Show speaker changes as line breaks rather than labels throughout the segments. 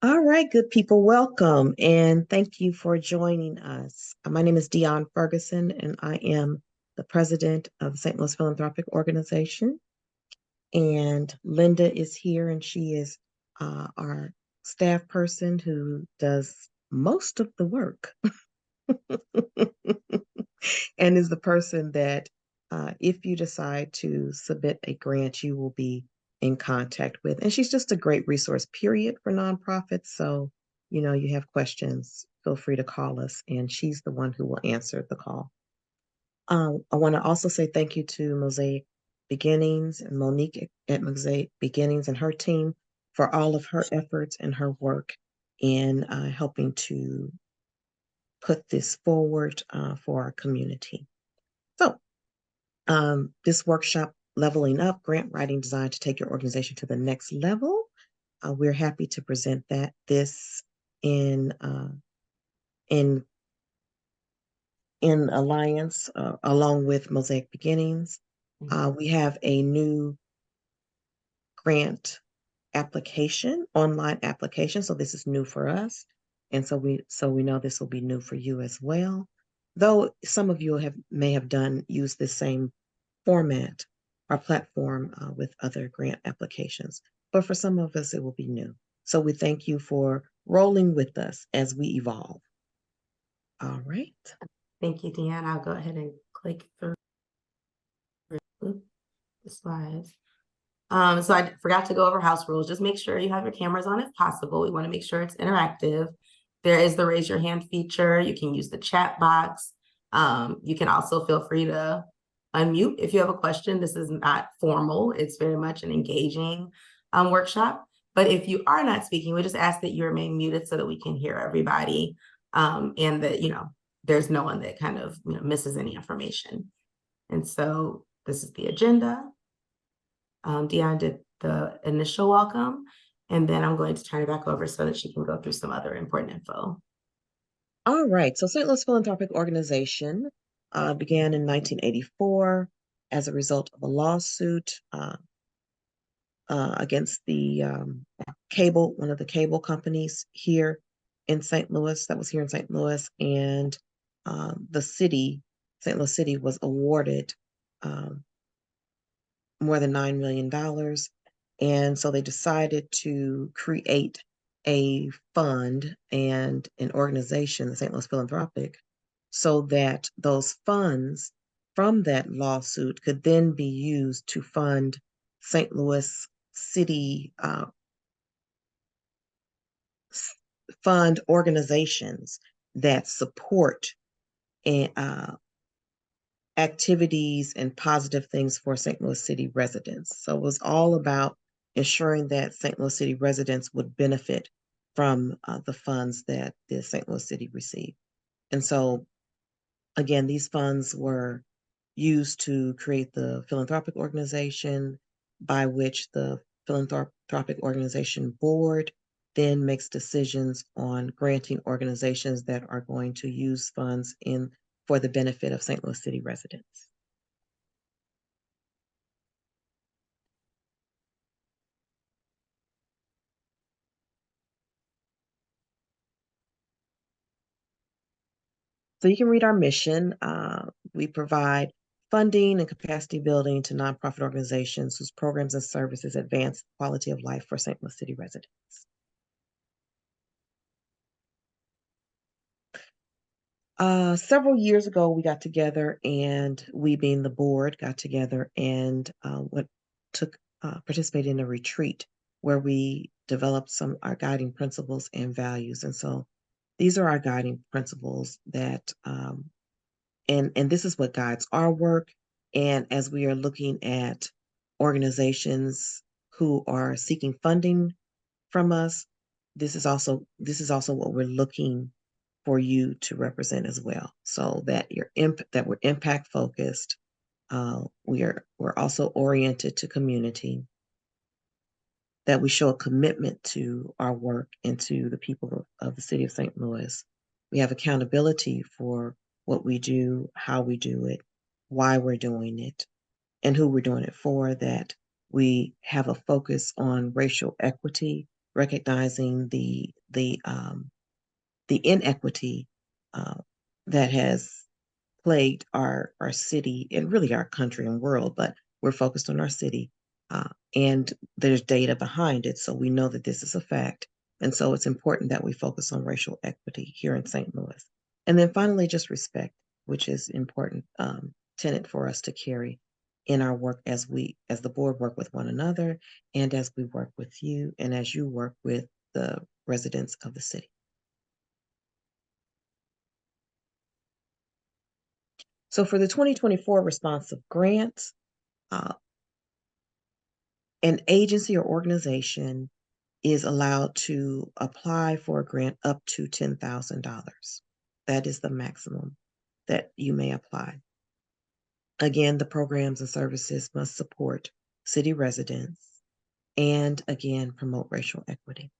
All right, good people, welcome and thank you for joining us. My name is Dion Ferguson, and I am the president of the St. Louis Philanthropic Organization. And Linda is here, and she is our staff person who does most of the work and is the person that, if you decide to submit a grant, you will be in contact with. And she's just a great resource, period, for nonprofits. So, you have questions, feel free to call us, and she's the one who will answer the call. I want to also say thank you to Mosaic Beginnings and Monique at Mosaic Beginnings and her team for all of her efforts and her work in helping to put this forward for our community. So, this workshop, Leveling Up, Grant Writing Designed to Take Your Organization to the Next Level, we're happy to present this in in alliance along with Mosaic Beginnings. We have a new grant application, online application. So this is new for us. And so we know this will be new for you as well. Though some of you may have used this same format or platform with other grant applications. But for some of us, it will be new. So we thank you for rolling with us as we evolve. All right.
Thank you, Deanne. I'll go ahead and click through the slides. So I forgot to go over house rules. Just make sure you have your cameras on if possible. We want to make sure it's interactive. There is the raise your hand feature. You can use the chat box. You can also feel free to unmute if you have a question. This is not formal. It's very much an engaging workshop. But if you are not speaking, we just ask that you remain muted so that we can hear everybody and that, there's no one that kind of misses any information. And so this is the agenda. Dion did the initial welcome, and then I'm going to turn it back over so that she can go through some other important info.
All right. So St. Louis Philanthropic Organization began in 1984 as a result of a lawsuit against the one of the cable companies here in St. Louis, and the city, St. Louis City, was awarded more than $9 million. And so they decided to create a fund and an organization, the St. Louis Philanthropic, so that those funds from that lawsuit could then be used to fund St. Louis City fund organizations that support activities and positive things for St. Louis City residents. So it was all about ensuring that St. Louis City residents would benefit from the funds that the St. Louis City received. And so, again, these funds were used to create the philanthropic organization, by which the philanthropic organization board then makes decisions on granting organizations that are going to use funds for the benefit of St. Louis City residents. So you can read our mission. We provide funding and capacity building to nonprofit organizations whose programs and services advance the quality of life for St. Louis City residents. Several years ago, we got together, and we, being the board, got together and participated in a retreat where we developed our guiding principles and values. And so these are our guiding principles that, and this is what guides our work. And as we are looking at organizations who are seeking funding from us, this is also what we're looking for you to represent as well, so that we're impact focused. We're also oriented to community, that we show a commitment to our work and to the people of the city of St. Louis. We have accountability for what we do, how we do it, why we're doing it, and who we're doing it for, that we have a focus on racial equity, recognizing the the inequity that has plagued our city and really our country and world, but we're focused on our city. And there's data behind it, so we know that this is a fact. And so it's important that we focus on racial equity here in St. Louis. And then finally, just respect, which is important tenet for us to carry in our work as the board work with one another, and as we work with you, and as you work with the residents of the city. So for the 2024 responsive grants, uh, an agency or organization is allowed to apply for a grant up to $10,000. That is the maximum that you may apply. Again, the programs and services must support city residents and again, promote racial equity.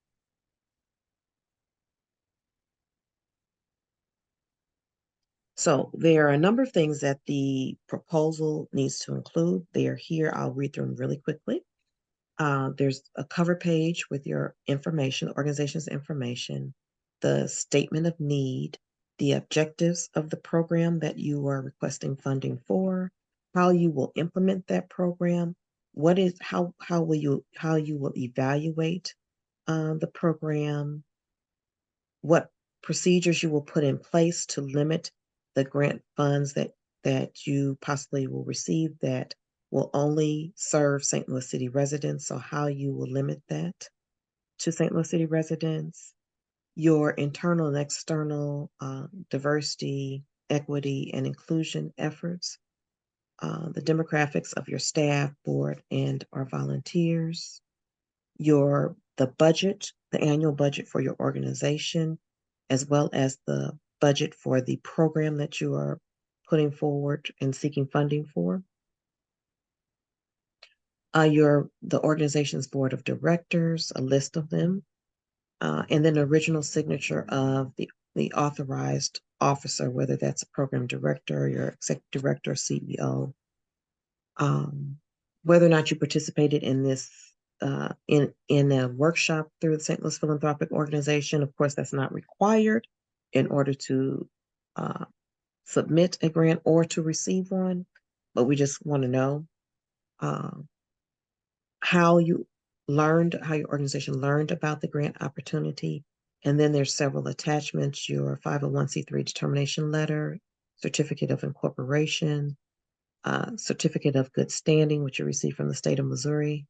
So there are a number of things that the proposal needs to include. They are here. I'll read through them really quickly. There's a cover page with your information, the organization's information, the statement of need, the objectives of the program that you are requesting funding for, how you will implement that program, how you will evaluate the program, what procedures you will put in place to limit the grant funds that you possibly will receive that will only serve St. Louis City residents, so how you will limit that to St. Louis City residents, your internal and external diversity, equity, and inclusion efforts, the demographics of your staff, board, and our volunteers, the budget, the annual budget for your organization, as well as the budget for the program that you are putting forward and seeking funding for. The organization's board of directors, a list of them, and then original signature of the authorized officer, whether that's a program director, your executive director, CEO. Whether or not you participated in this in a workshop through the St. Louis Philanthropic Organization, of course, that's not required in order to submit a grant or to receive one, but we just want to know how your organization learned about the grant opportunity. And then there's several attachments: your 501c3 determination letter, certificate of incorporation, certificate of good standing, which you received from the state of Missouri,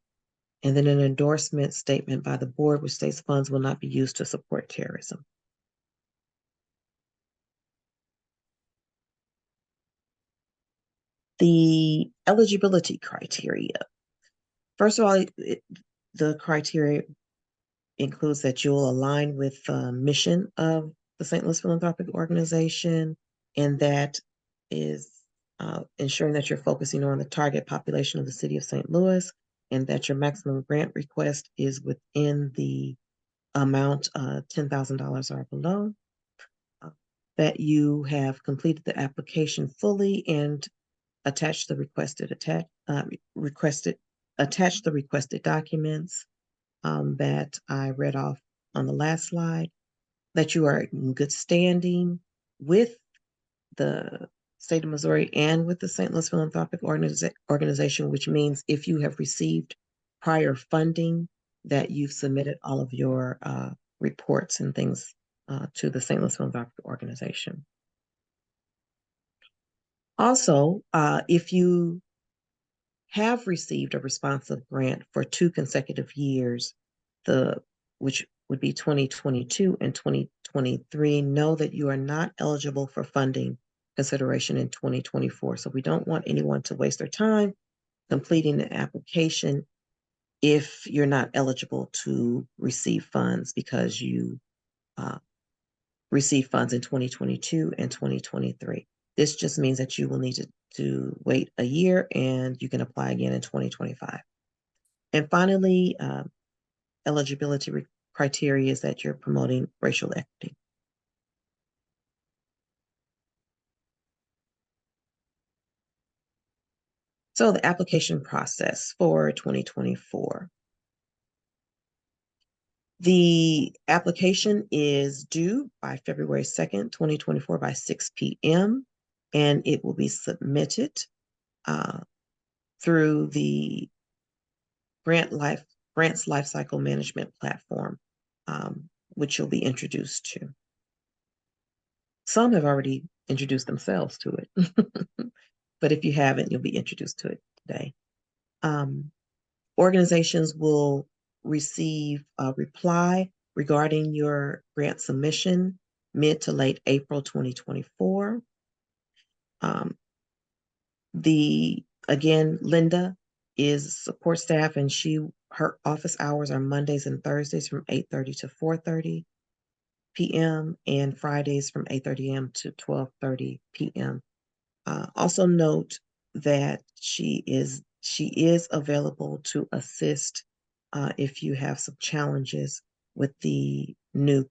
and then an endorsement statement by the board, which states funds will not be used to support terrorism. The eligibility criteria. First of all, the criteria includes that you'll align with the mission of the St. Louis Philanthropic Organization, and that is ensuring that you're focusing on the target population of the city of St. Louis, and that your maximum grant request is within the amount $10,000 or below, that you have completed the application fully and attached the attach the requested documents that I read off on the last slide, that you are in good standing with the state of Missouri and with the St. Louis Philanthropic Organization, which means if you have received prior funding, that you've submitted all of your reports and things to the St. Louis Philanthropic Organization. Also, if you have received a responsive grant for 2 consecutive years, which would be 2022 and 2023, know that you are not eligible for funding consideration in 2024. So we don't want anyone to waste their time completing the application if you're not eligible to receive funds because you received funds in 2022 and 2023. This just means that you will need to wait a year and you can apply again in 2025. And finally, eligibility criteria is that you're promoting racial equity. So the application process for 2024. The application is due by February 2nd, 2024 by 6 p.m. and it will be submitted through the Grants Lifecycle Management platform, which you'll be introduced to. Some have already introduced themselves to it, but if you haven't, you'll be introduced to it today. Organizations will receive a reply regarding your grant submission mid to late April 2024. Again, Linda is support staff, and her office hours are Mondays and Thursdays from 8:30 to 4:30 p.m. and Fridays from 8:30 a.m. to 12:30 p.m. Also note that she is available to assist if you have some challenges with the new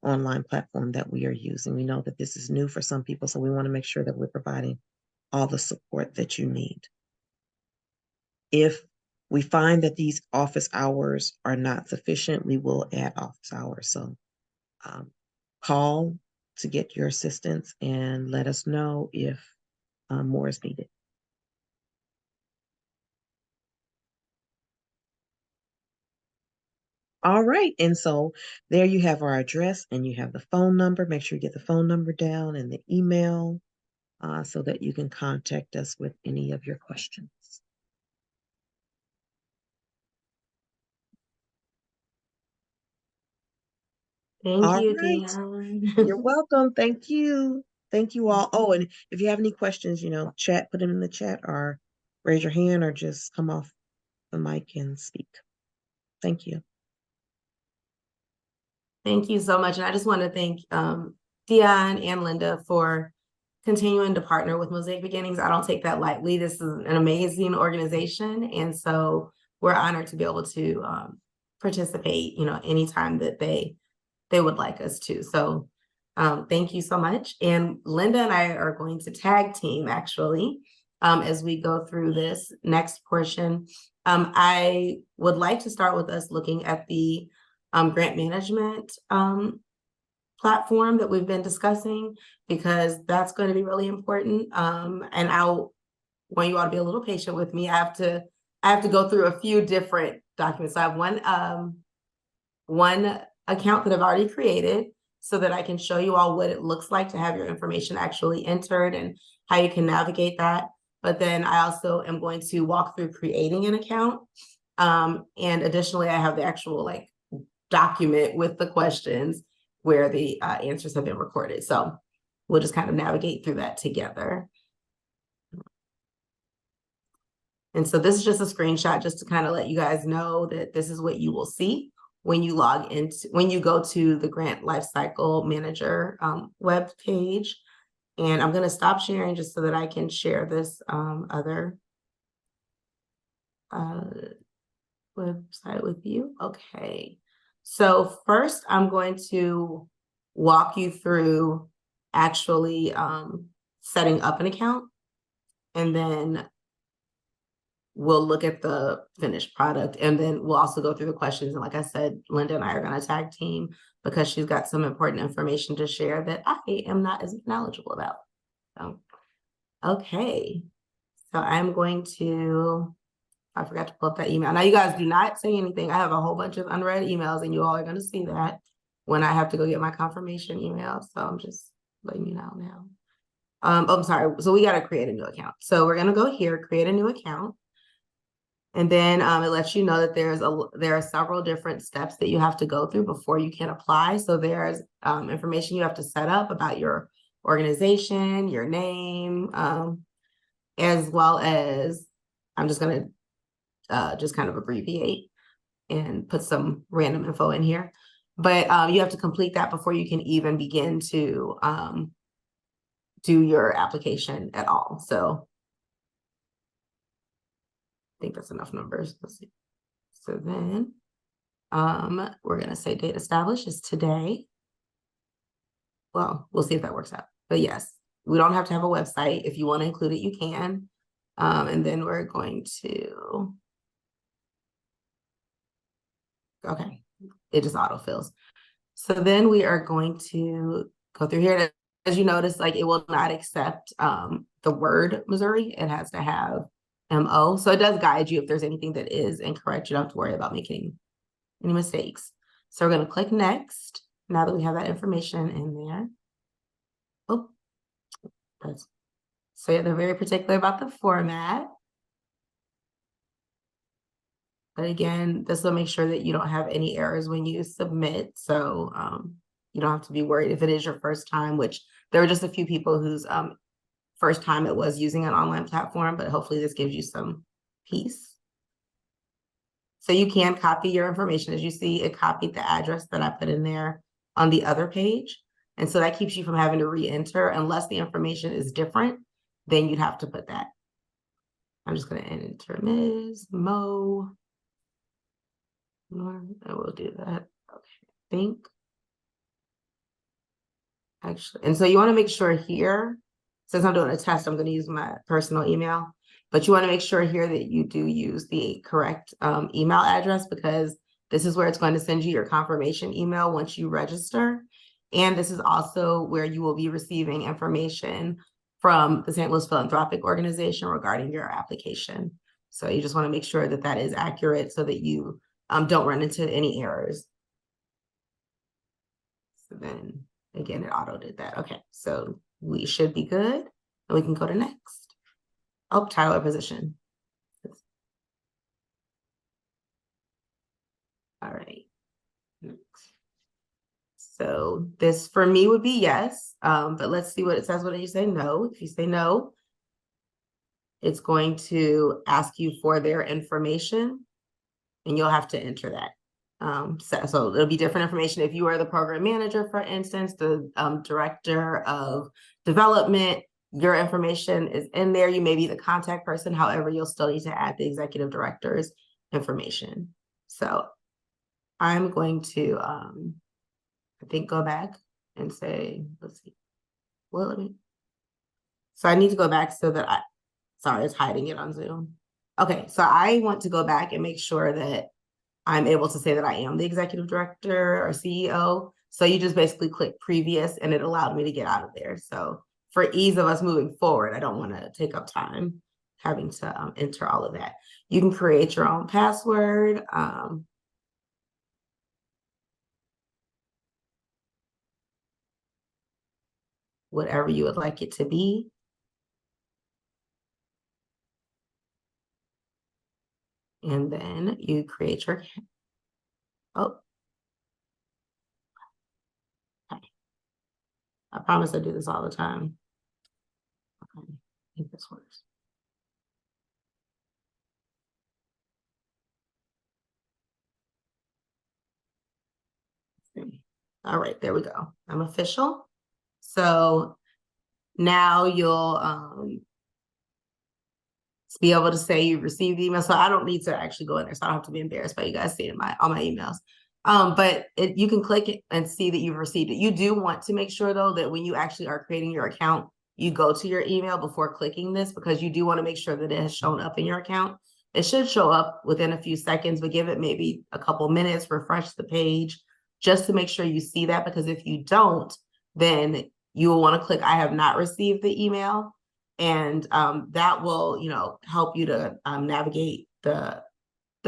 online platform that we are using. We know that this is new for some people, so we want to make sure that we're providing all the support that you need. If we find that these office hours are not sufficient, we will add office hours. So call to get your assistance and let us know if more is needed. All right, and so there you have our address and you have the phone number. Make sure you get the phone number down and the email so that you can contact us with any of your questions.
Thank
All
you,
right.
Deanne.
You're welcome. Thank you. Thank you all. Oh, and if you have any questions, put them in the chat or raise your hand or just come off the mic and speak. Thank you.
Thank you so much. And I just want to thank Deanne and Linda for continuing to partner with Mosaic Beginnings. I don't take that lightly. This is an amazing organization. And so we're honored to be able to participate, anytime that they would like us to. So thank you so much. And Linda and I are going to tag team actually as we go through this next portion. I would like to start with us looking at the grant management platform that we've been discussing, because that's going to be really important. And I want you all to be a little patient with me. I have to go through a few different documents. So I have one account that I've already created so that I can show you all what it looks like to have your information actually entered and how you can navigate that. But then I also am going to walk through creating an account. And additionally, I have the actual document with the questions where the answers have been recorded. So we'll just kind of navigate through that together. And so this is just a screenshot just to kind of let you guys know that this is what you will see when you when you go to the Grant Lifecycle Manager web page. And I'm going to stop sharing just so that I can share this other website with you. Okay. So first, I'm going to walk you through actually setting up an account, and then we'll look at the finished product, and then we'll also go through the questions. And like I said, Linda and I are going to tag team because she's got some important information to share that I am not as knowledgeable about. So, okay. So I'm going to... I forgot to pull up that email. Now, you guys do not say anything. I have a whole bunch of unread emails, and you all are going to see that when I have to go get my confirmation email. So I'm just letting you know now. I'm sorry. So we got to create a new account. So we're going to go here, create a new account. And then it lets you know that there are several different steps that you have to go through before you can apply. So there's information you have to set up about your organization, your name, as well as, I'm just going to just kind of abbreviate and put some random info in here. But you have to complete that before you can even begin to do your application at all. So I think that's enough numbers. Let's see. So then we're going to say date established is today. Well, we'll see if that works out. But yes, we don't have to have a website. If you want to include it, you can. And then we're going to... Okay, it just autofills. So then we are going to go through here. As you notice, like it will not accept the word Missouri. It has to have MO. So it does guide you if there's anything that is incorrect. You don't have to worry about making any mistakes. So we're going to click next. Now that we have that information in there. Oh, that's, so yeah, they're very particular about the format. But again, this will make sure that you don't have any errors when you submit. So you don't have to be worried if it is your first time, which there were just a few people whose first time it was using an online platform, but hopefully this gives you some peace. So you can copy your information. As you see, it copied the address that I put in there on the other page. And so that keeps you from having to re-enter unless the information is different, then you'd have to put that. I'm just going to enter Ms. Mo. I will do that. Okay, I think. Actually, and so you want to make sure here, since I'm doing a test, I'm going to use my personal email, but you want to make sure here that you do use the correct email address, because this is where it's going to send you your confirmation email once you register. And this is also where you will be receiving information from the St. Louis Philanthropic Organization regarding your application. So you just want to make sure that that is accurate so that you don't run into any errors. So then again, it auto did that. Okay, so we should be good. And we can go to next. Oh, title or position. All right. Next. So this for me would be yes, but let's see what it says when you say no. If you say no, it's going to ask you for their information and you'll have to enter that. So it'll be different information if you are the program manager, for instance, the director of development, your information is in there. You may be the contact person. However, you'll still need to add the executive director's information. So I'm going to, I think, go back and say, let's see. Well, let me. So I need to go back so that sorry, it's hiding it on Zoom. Okay, so I want to go back and make sure that I'm able to say that I am the executive director or CEO. So you just basically click previous and it allowed me to get out of there. So for ease of us moving forward, I don't want to take up time having to enter all of that. You can create your own password. Whatever you would like it to be. And then you create your, oh, okay. I promise I do this all the time. Okay, I think this works. All right, there we go. I'm official. So now you'll be able to say you received the email. So I don't need to actually go in there. So I don't have to be embarrassed by you guys seeing all my emails. But you can click it and see that you've received it. You do want to make sure though that when you actually are creating your account, you go to your email before clicking this, because you do want to make sure that it has shown up in your account. It should show up within a few seconds, but give it maybe a couple minutes, refresh the page just to make sure you see that, because if you don't, then you will want to click I have not received the email. And that will, help you to navigate the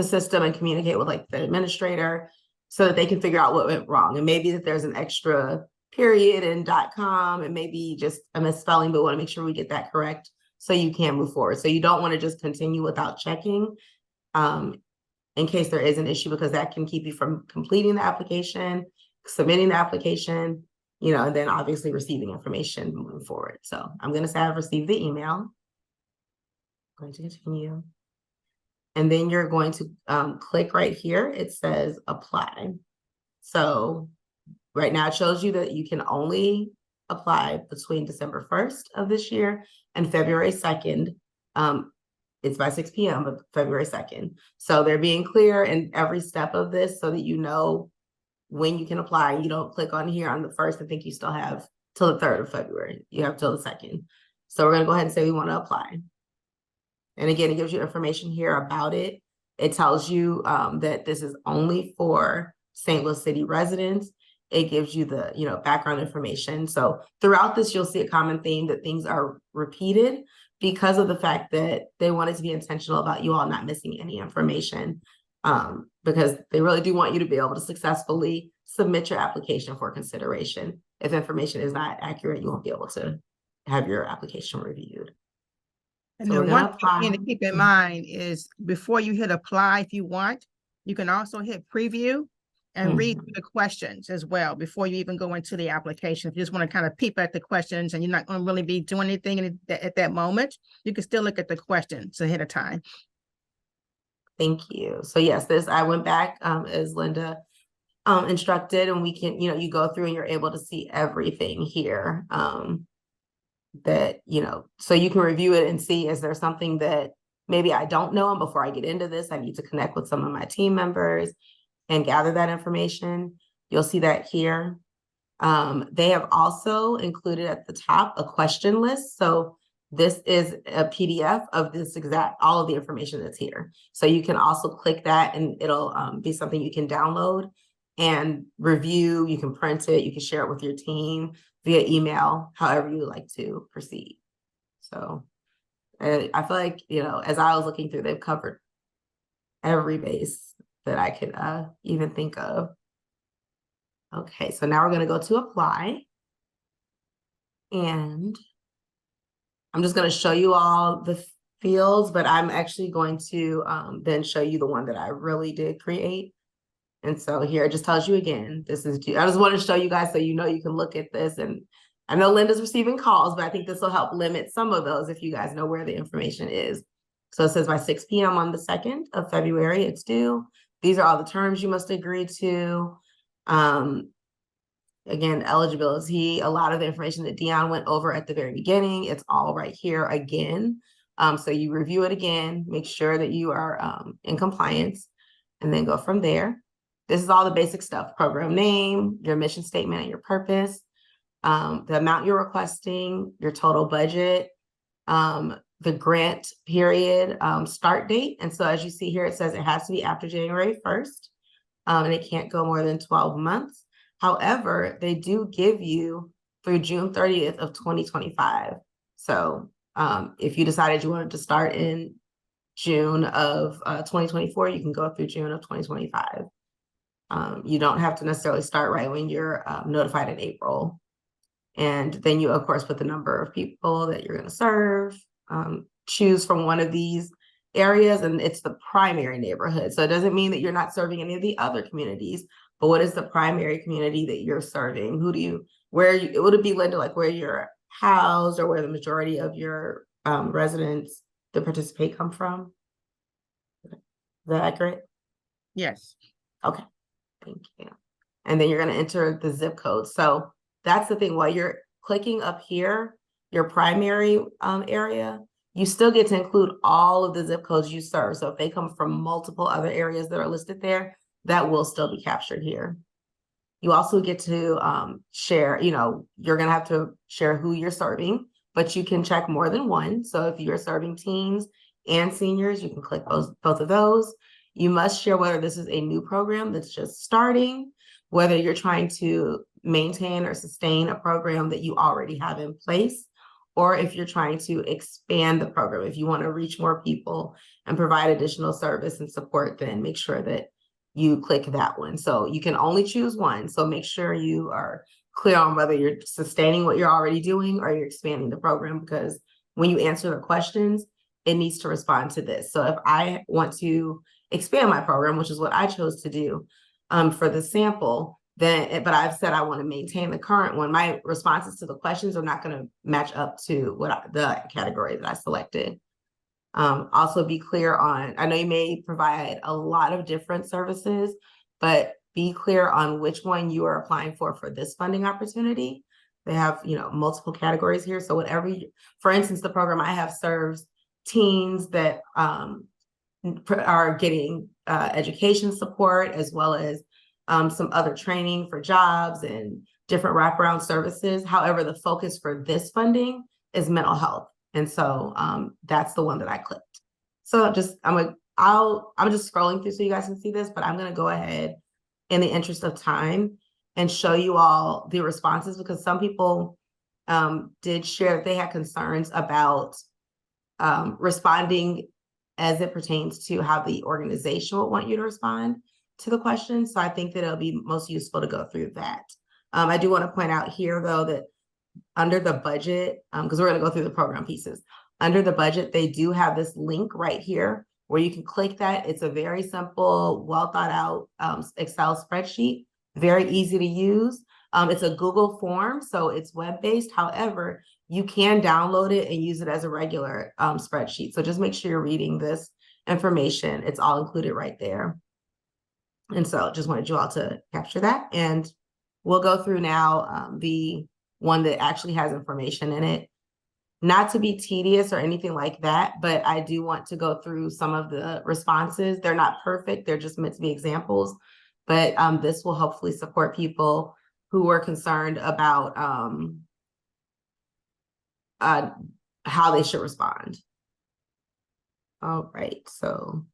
system and communicate with like the administrator so that they can figure out what went wrong. And maybe that there's an extra period in .com and maybe just a misspelling, but we want to make sure we get that correct so you can move forward. So you don't want to just continue without checking in case there is an issue, because that can keep you from completing the application, submitting the application, and then obviously receiving information moving forward. So I'm going to say I've received the email. I'm going to continue. And then you're going to click right here. It says apply. So right now it shows you that you can only apply between December 1st of this year and February 2nd. It's by 6 p.m., but February 2nd. So they're being clear in every step of this so that you know when you can apply. You don't click on here on the 1st and think you still have till the 3rd of February. You have till the 2nd. So we're going to go ahead and say we want to apply. And again, it gives you information here about it. It tells you that this is only for St. Louis City residents. It gives you the, background information. So throughout this, you'll see a common theme that things are repeated because of the fact that they wanted to be intentional about you all not missing any information, because they really do want you to be able to successfully submit your application for consideration. If information is not accurate, you won't be able to have your application reviewed.
And
So
then one thing again to keep in mind is before you hit apply, if you want, you can also hit preview and read the questions as well before you even go into the application. If you just want to kind of peep at the questions and you're not going to really be doing anything at that moment, you can still look at the questions ahead of time.
Thank you. So yes, I went back as Linda instructed, and we can, you go through and you're able to see everything here. That, so you can review it and see, is there something that maybe I don't know, and before I get into this, I need to connect with some of my team members and gather that information. You'll see that here. They have also included at the top a question list. So this is a PDF of all of the information that's here. So you can also click that and it'll be something you can download and review. You can print it, you can share it with your team via email, however you would like to proceed. So I feel like, as I was looking through, they've covered every base that I could even think of. Okay, so now we're going to go to apply. And I'm just going to show you all the fields, but I'm actually going to then show you the one that I really did create. And so here it just tells you again, I just want to show you guys so you can look at this. And I know Linda's receiving calls, but I think this will help limit some of those if you guys know where the information is. So it says by 6 p.m. on the 2nd of February, it's due. These are all the terms you must agree to. Again, eligibility, a lot of the information that Dion went over at the very beginning, it's all right here again. So you review it again, make sure that you are in compliance, and then go from there. This is all the basic stuff: program name, your mission statement and your purpose, the amount you're requesting, your total budget, the grant period, start date. And so as you see here, it says it has to be after January 1st, and it can't go more than 12 months. However, they do give you through June 30th of 2025. So if you decided you wanted to start in June of 2024, you can go through June of 2025. You don't have to necessarily start right when you're notified in April. And then you, of course, put the number of people that you're going to serve, choose from one of these areas, and it's the primary neighborhood. So it doesn't mean that you're not serving any of the other communities, but what is the primary community that you're serving? Would it be, Linda, like where you're housed or where the majority of your residents that participate come from? Is that accurate?
Yes.
Okay, thank you. And then you're going to enter the zip code. So that's the thing, while you're clicking up here, your primary area, you still get to include all of the zip codes you serve. So if they come from multiple other areas that are listed there, that will still be captured here. You also get to share, you're going to have to share who you're serving, but you can check more than one. So if you're serving teens and seniors, you can click both of those. You must share whether this is a new program that's just starting, whether you're trying to maintain or sustain a program that you already have in place, or if you're trying to expand the program. If you want to reach more people and provide additional service and support, then make sure that you click that one. So you can only choose one. So make sure you are clear on whether you're sustaining what you're already doing or you're expanding the program, because when you answer the questions, it needs to respond to this. So if I want to expand my program, which is what I chose to do for the sample, but I've said I want to maintain the current one, my responses to the questions are not going to match up to the category that I selected. Also be clear on, I know you may provide a lot of different services, but be clear on which one you are applying for this funding opportunity. They have, multiple categories here. So for instance, the program I have serves teens that are getting education support, as well as some other training for jobs and different wraparound services. However, the focus for this funding is mental health. And so that's the one that I clicked. So I'm just scrolling through so you guys can see this, but I'm going to go ahead in the interest of time and show you all the responses, because some people did share that they had concerns about responding as it pertains to how the organization would want you to respond to the questions. So I think that it'll be most useful to go through that. I do want to point out here, though, that under the budget, because we're going to go through the program pieces, under the budget, they do have this link right here where you can click that. It's a very simple, well thought out Excel spreadsheet, very easy to use. It's a Google form, so it's web-based. However, you can download it and use it as a regular spreadsheet. So just make sure you're reading this information. It's all included right there. And so just wanted you all to capture that. And we'll go through now the one that actually has information in it. Not to be tedious or anything like that, but I do want to go through some of the responses. They're not perfect. They're just meant to be examples. But this will hopefully support people who are concerned about how they should respond. All right, so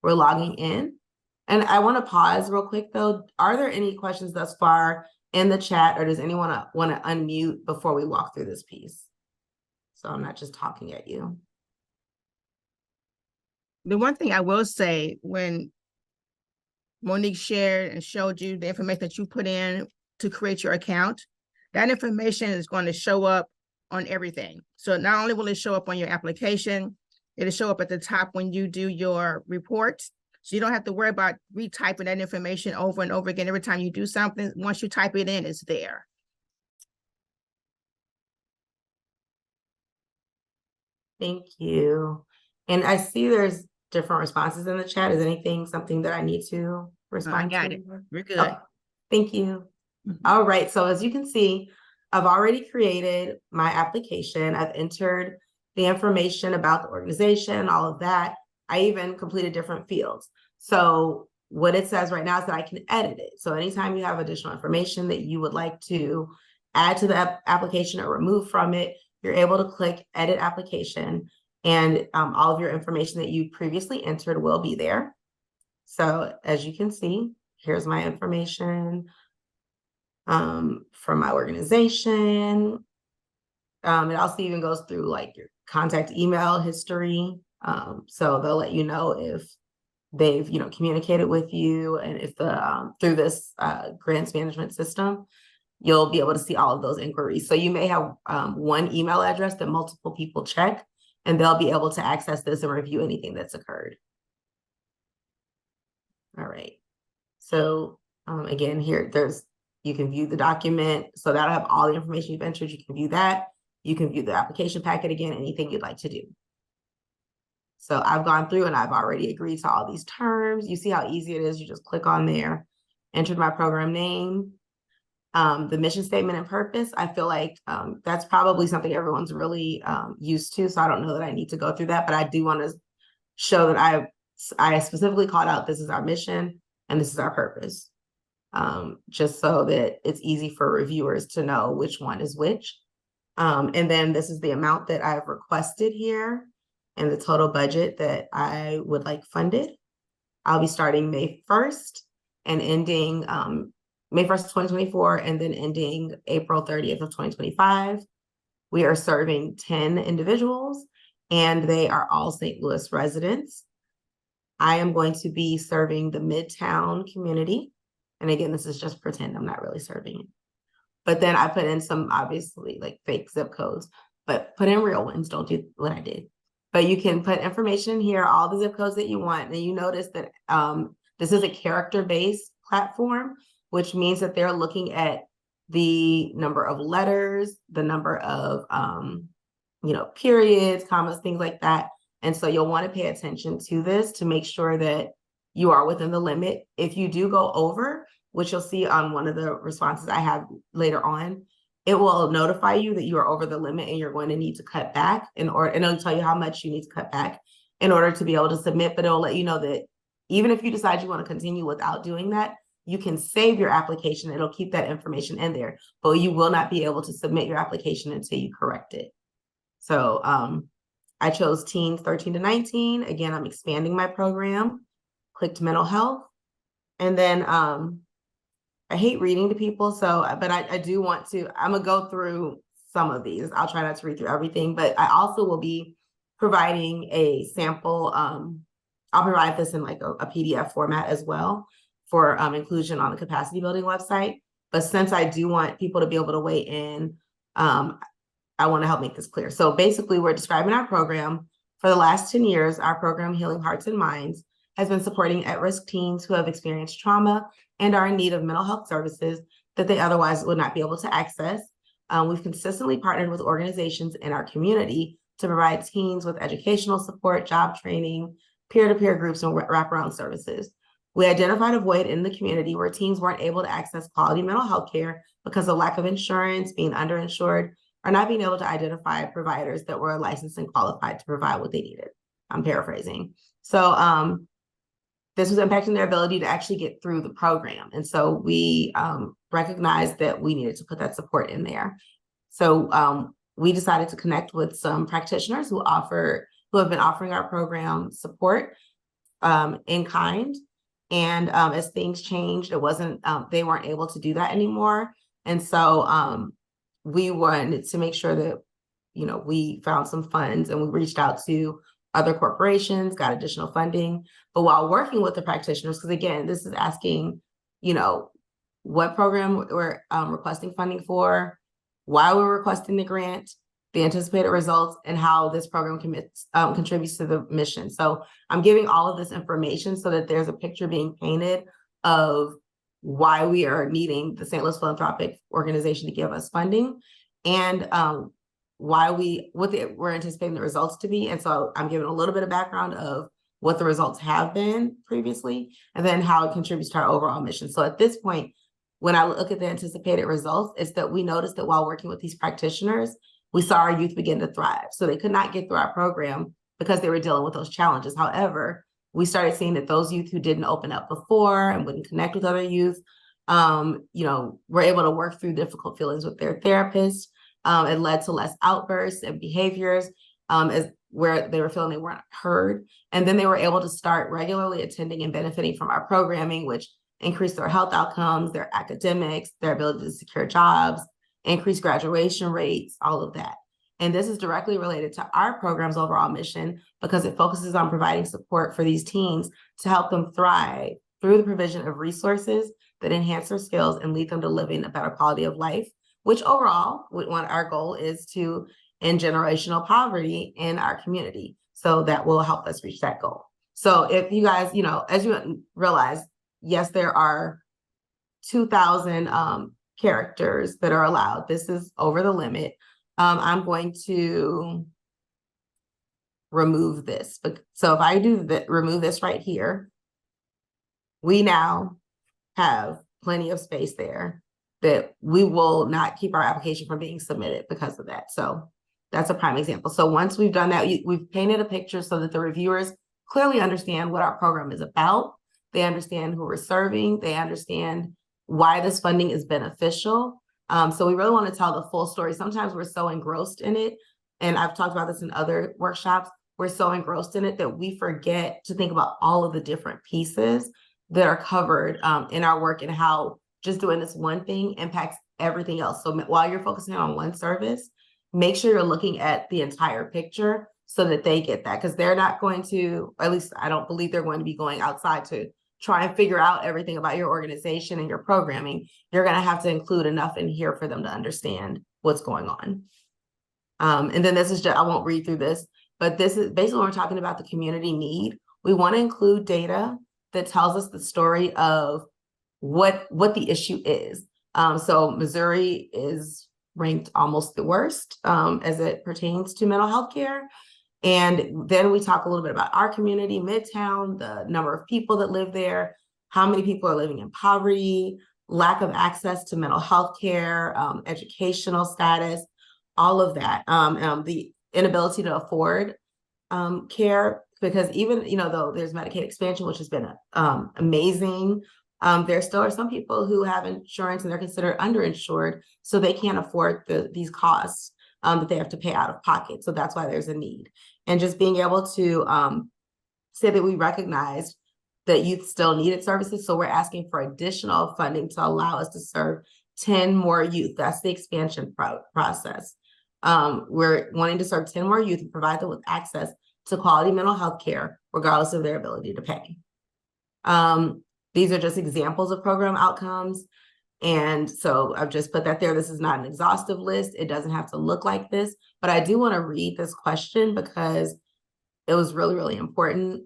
we're logging in. And I want to pause real quick, though. Are there any questions thus far in the chat, or does anyone want to unmute before we walk through this piece? So I'm not just talking at you.
The one thing I will say, when Monique shared and showed you the information that you put in to create your account, that information is going to show up on everything. So not only will it show up on your application, it'll show up at the top when you do your reports. So you don't have to worry about retyping that information over and over again. Every time you do something, once you type it in, it's there.
Thank you. And I see there's different responses in the chat. Is anything something that I need to respond to?
I got it. We're good.
Oh, thank you. All right. So as you can see, I've already created my application. I've entered the information about the organization, all of that. I even completed different fields. So what it says right now is that I can edit it. So anytime you have additional information that you would like to add to the application or remove from it, you're able to click edit application, and all of your information that you previously entered will be there. So as you can see, here's my information from my organization. It also even goes through like your contact email history. So they'll let you know if they've communicated with you, and if the through this grants management system, you'll be able to see all of those inquiries. So you may have one email address that multiple people check, and they'll be able to access this and review anything that's occurred. All right. So again, here you can view the document. So that'll have all the information you've entered. You can view that. You can view the application packet again, anything you'd like to do. So I've gone through and I've already agreed to all these terms. You see how easy it is. You just click on there, entered my program name, the mission statement and purpose. I feel like that's probably something everyone's really used to. So I don't know that I need to go through that, but I do want to show that I specifically called out, this is our mission and this is our purpose. Just so that it's easy for reviewers to know which one is which. And then this is the amount that I've requested here and the total budget that I would like funded. I'll be starting May 1st and ending May 1st, 2024, and then ending April 30th of 2025. We are serving 10 individuals, and they are all St. Louis residents. I am going to be serving the Midtown community. And again, this is just pretend, I'm not really serving it. But then I put in some, obviously, like fake zip codes, but put in real ones. Don't do what I did. But you can put information here, all the zip codes that you want. And you notice that this is a character-based platform, which means that they're looking at the number of letters, the number of, periods, commas, things like that. And so you'll want to pay attention to this to make sure that you are within the limit. If you do go over, which you'll see on one of the responses I have later on, it will notify you that you are over the limit and you're going to need to cut back and it'll tell you how much you need to cut back in order to be able to submit. But it'll let you know that even if you decide you want to continue without doing that, you can save your application. It'll keep that information in there, but you will not be able to submit your application until you correct it. So I chose teens 13 to 19. Again, I'm expanding my program, clicked mental health. And then I hate reading to people, so but I do want to, I'm gonna go through some of these. I'll try not to read through everything, but I also will be providing a sample. I'll provide this in like a PDF format as well for inclusion on the capacity building website. But since I do want people to be able to weigh in, I want to help make this clear. So basically, we're describing our program. For the last 10 years, our program, Healing Hearts and Minds, has been supporting at-risk teens who have experienced trauma and are in need of mental health services that they otherwise would not be able to access. We've consistently partnered with organizations in our community to provide teens with educational support, job training, peer-to-peer groups, and wraparound services. We identified a void in the community where teens weren't able to access quality mental health care because of lack of insurance, being underinsured, or not being able to identify providers that were licensed and qualified to provide what they needed. I'm paraphrasing. So this was impacting their ability to actually get through the program. And so we recognized that we needed to put that support in there. So we decided to connect with some practitioners who have been offering our program support in kind. And as things changed, they weren't able to do that anymore. And so we wanted to make sure that, we found some funds, and we reached out to other corporations, got additional funding. But while working with the practitioners, because again, this is asking, what program we're requesting funding for, why we're requesting the grant, the anticipated results, and how this program contributes to the mission. So I'm giving all of this information so that there's a picture being painted of why we are needing the St. Louis Philanthropic Organization to give us funding, and what we're anticipating the results to be. And so I'm giving a little bit of background of what the results have been previously, and then how it contributes to our overall mission. So at this point, when I look at the anticipated results, it's that we noticed that while working with these practitioners, we saw our youth begin to thrive. So they could not get through our program because they were dealing with those challenges. However, we started seeing that those youth who didn't open up before and wouldn't connect with other youth, were able to work through difficult feelings with their therapist. It led to less outbursts and behaviors where they were feeling they weren't heard. And then they were able to start regularly attending and benefiting from our programming, which increased their health outcomes, their academics, their ability to secure jobs, increased graduation rates, all of that. And this is directly related to our program's overall mission because it focuses on providing support for these teens to help them thrive through the provision of resources that enhance their skills and lead them to living a better quality of life, which overall, our goal is to end generational poverty in our community. So that will help us reach that goal. So if you guys, as you realize, yes, there are 2,000 characters that are allowed. This is over the limit. I'm going to remove this. So if I do remove this right here, we now have plenty of space there that we will not keep our application from being submitted because of that. So that's a prime example. So once we've done that, we've painted a picture so that the reviewers clearly understand what our program is about. They understand who we're serving. They understand why this funding is beneficial. So we really want to tell the full story. Sometimes we're so engrossed in it, and I've talked about this in other workshops, we're so engrossed in it that we forget to think about all of the different pieces that are covered in our work and how just doing this one thing impacts everything else. So while you're focusing on one service, make sure you're looking at the entire picture so that they get that, because they're not going to, or at least I don't believe they're going to be going outside to try and figure out everything about your organization and your programming. You're going to have to include enough in here for them to understand what's going on. And then this is just, I won't read through this, but this is basically when we're talking about the community need. We want to include data that tells us the story of what the issue is. So Missouri is ranked almost the worst as it pertains to mental health care. And then we talk a little bit about our community, Midtown, the number of people that live there, how many people are living in poverty, lack of access to mental health care, educational status, all of that, the inability to afford care, because even, though there's Medicaid expansion, which has been amazing, there still are some people who have insurance and they're considered underinsured, so they can't afford these costs that they have to pay out of pocket. So that's why there's a need. And just being able to say that we recognize that youth still needed services. So we're asking for additional funding to allow us to serve 10 more youth. That's the expansion process. We're wanting to serve 10 more youth and provide them with access to quality mental health care, regardless of their ability to pay. These are just examples of program outcomes. And so I've just put that there. This is not an exhaustive list. It doesn't have to look like this, but I do want to read this question because it was really, really important.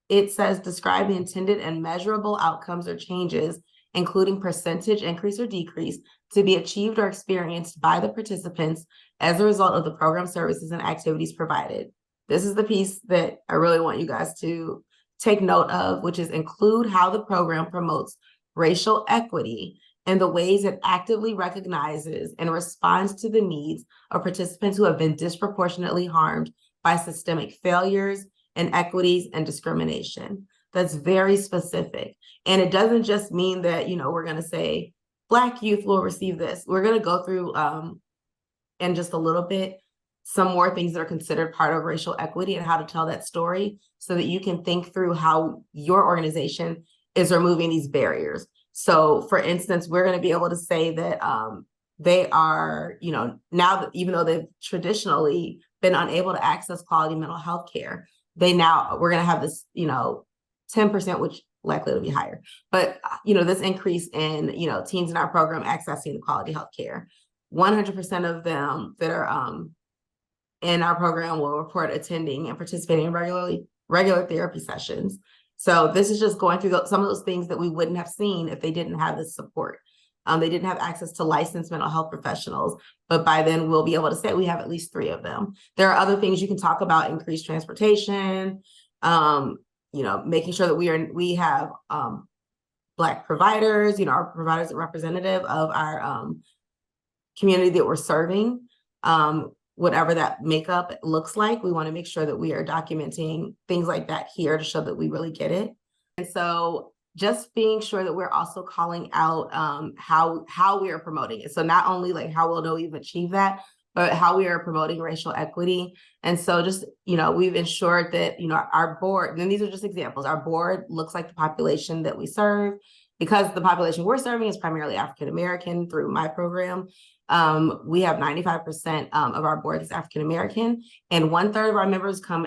It says, describe the intended and measurable outcomes or changes, including percentage increase or decrease, to be achieved or experienced by the participants as a result of the program services and activities provided. This is the piece that I really want you guys to take note of, which is include how the program promotes racial equity and the ways it actively recognizes and responds to the needs of participants who have been disproportionately harmed by systemic failures, inequities, and discrimination. That's very specific. And it doesn't just mean that, we're going to say Black youth will receive this. We're going to go through in just a little bit some more things that are considered part of racial equity and how to tell that story so that you can think through how your organization is removing these barriers. So for instance, we're going to be able to say that they are, now that even though they've traditionally been unable to access quality mental health care, we're going to have this, 10%, which likely to be higher, but this increase in, teens in our program accessing the quality health care. 100% of them that are in our program will report attending and participating in regular therapy sessions. So this is just going through some of those things that we wouldn't have seen if they didn't have this support. They didn't have access to licensed mental health professionals, but by then we'll be able to say we have at least 3 of them. There are other things you can talk about: increased transportation, making sure that we have Black providers, our providers are representative of our community that we're serving. Whatever that makeup looks like, we want to make sure that we are documenting things like that here to show that we really get it. And so just being sure that we're also calling out how we are promoting it. So not only like how we'll know we've achieved that, but how we are promoting racial equity. And so just, we've ensured that, our board, and these are just examples, our board looks like the population that we serve. Because the population we're serving is primarily African-American through my program, we have 95% of our board is African-American, and 1/3 of our members come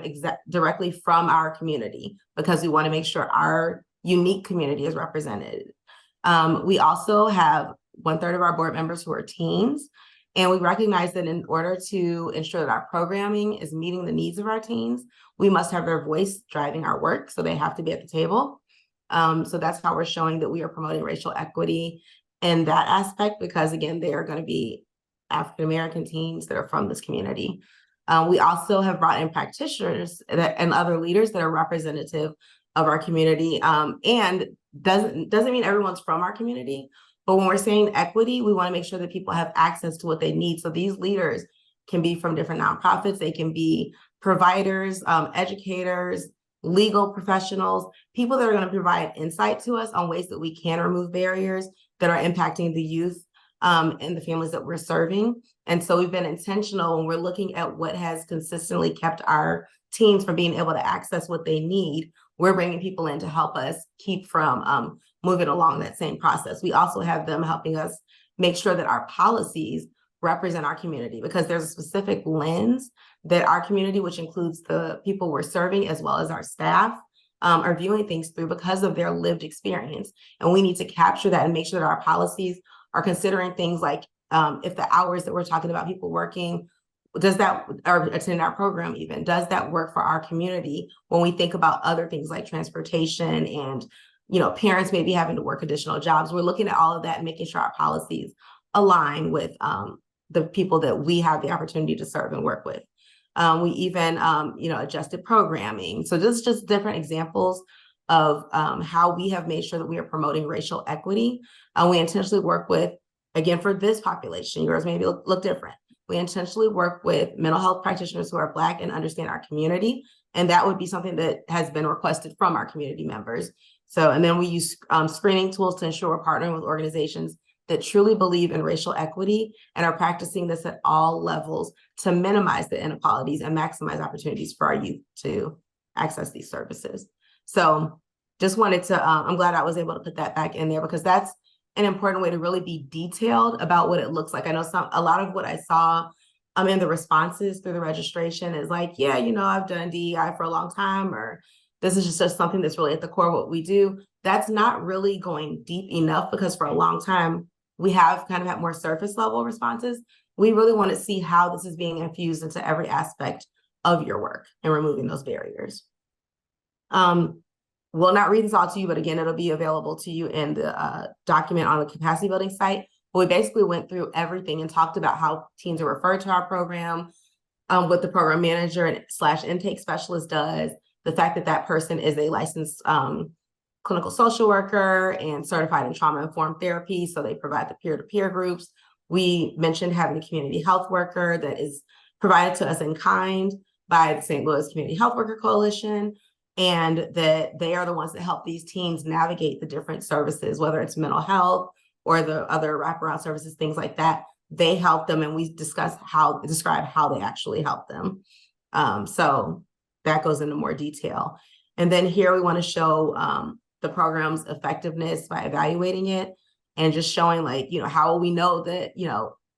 directly from our community because we want to make sure our unique community is represented. We also have 1/3 of our board members who are teens, and we recognize that in order to ensure that our programming is meeting the needs of our teens, we must have their voice driving our work, so they have to be at the table. So that's how we're showing that we are promoting racial equity in that aspect, because again, they are going to be African-American teens that are from this community. We also have brought in practitioners and other leaders that are representative of our community. And doesn't mean everyone's from our community, but when we're saying equity, we want to make sure that people have access to what they need. So these leaders can be from different nonprofits. They can be providers, educators, legal professionals, people that are going to provide insight to us on ways that we can remove barriers that are impacting the youth and the families that we're serving. And so we've been intentional when we're looking at what has consistently kept our teens from being able to access what they need. We're bringing people in to help us keep from moving along that same process. We also have them helping us make sure that our policies represent our community, because there's a specific lens that our community, which includes the people we're serving as well as our staff, are viewing things through because of their lived experience. And we need to capture that and make sure that our policies are considering things like if the hours that we're talking about people working, does that, or attending our program even, does that work for our community when we think about other things like transportation and, parents maybe having to work additional jobs. We're looking at all of that and making sure our policies align with the people that we have the opportunity to serve and work with. We even, adjusted programming. So this is just different examples of how we have made sure that we are promoting racial equity. We intentionally work with, again, for this population, yours maybe look different. We intentionally work with mental health practitioners who are Black and understand our community. And that would be something that has been requested from our community members. So, and then we use screening tools to ensure we're partnering with organizations that truly believe in racial equity and are practicing this at all levels to minimize the inequalities and maximize opportunities for our youth to access these services. So just wanted to, I'm glad I was able to put that back in there, because that's an important way to really be detailed about what it looks like. I know a lot of what I saw in the responses through the registration is like, yeah, I've done DEI for a long time, or this is just something that's really at the core of what we do. That's not really going deep enough, because for a long time, we have kind of had more surface level responses. We really want to see how this is being infused into every aspect of your work and removing those barriers. We'll not read this all to you, but again, it'll be available to you in the document on the capacity building site. But we basically went through everything and talked about how teams are referred to our program, what the program manager and / intake specialist does, the fact that that person is a licensed clinical social worker and certified in trauma-informed therapy, so they provide the peer-to-peer groups. We mentioned having a community health worker that is provided to us in kind by the St. Louis Community Health Worker Coalition, and that they are the ones that help these teams navigate the different services, whether it's mental health or the other wraparound services, things like that. They help them, and we describe how they actually help them. So that goes into more detail. And then here we want to show the program's effectiveness by evaluating it, and just showing, like, how will we know that,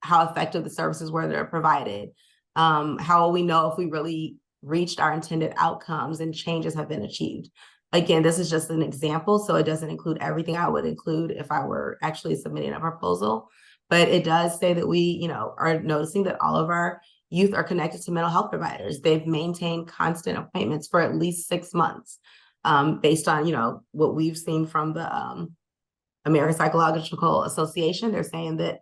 how effective the services were that are provided? How will we know if we really reached our intended outcomes and changes have been achieved? Again, this is just an example, so it doesn't include everything I would include if I were actually submitting a proposal. But it does say that we, are noticing that all of our youth are connected to mental health providers. They've maintained constant appointments for at least 6 months, based on, what we've seen from the American Psychological Association. They're saying that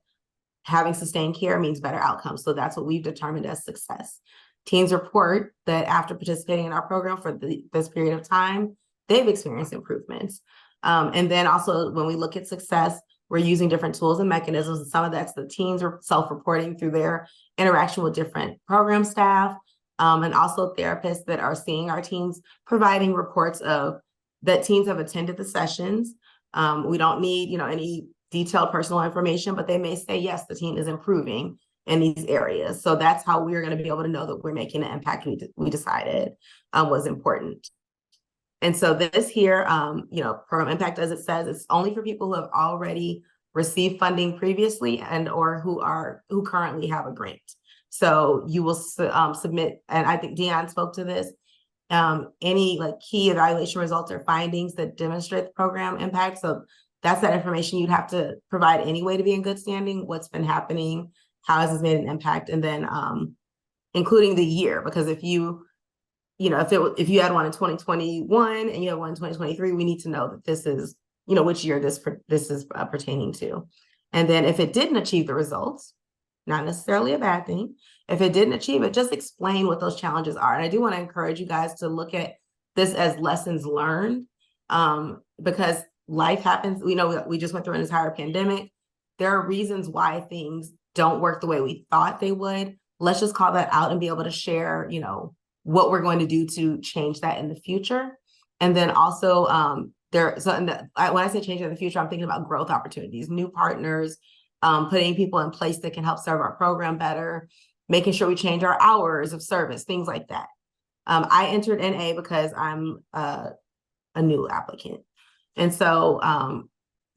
having sustained care means better outcomes. So that's what we've determined as success. Teams report that after participating in our program for this period of time, they've experienced improvements. And then also, when we look at success, we're using different tools and mechanisms. And some of that's the teams are self-reporting through their interaction with different program staff, and also therapists that are seeing our teams, providing reports of that teams have attended the sessions. We don't need, any detailed personal information, but they may say, yes, the team is improving in these areas. So that's how we're going to be able to know that we're making the impact we decided was important. And so this here, program impact, as it says, it's only for people who have already received funding previously and or who currently have a grant. So you will submit, and I think Deanne spoke to this, any key evaluation results or findings that demonstrate the program impact. So that's that information you'd have to provide anyway to be in good standing. What's been happening? How has this made an impact? And then including the year, because if you had one in 2021 and you have one in 2023, we need to know that this is, which year this is pertaining to. And then if it didn't achieve the results, not necessarily a bad thing, if it didn't achieve it, just explain what those challenges are. And I do want to encourage you guys to look at this as lessons learned, because life happens. We just went through an entire pandemic. There are reasons why things don't work the way we thought they would. Let's just call that out and be able to share, what we're going to do to change that in the future. And then also when I say change in the future, I'm thinking about growth opportunities, new partners, putting people in place that can help serve our program better, making sure we change our hours of service, things like that. I entered NA because I'm a new applicant. And so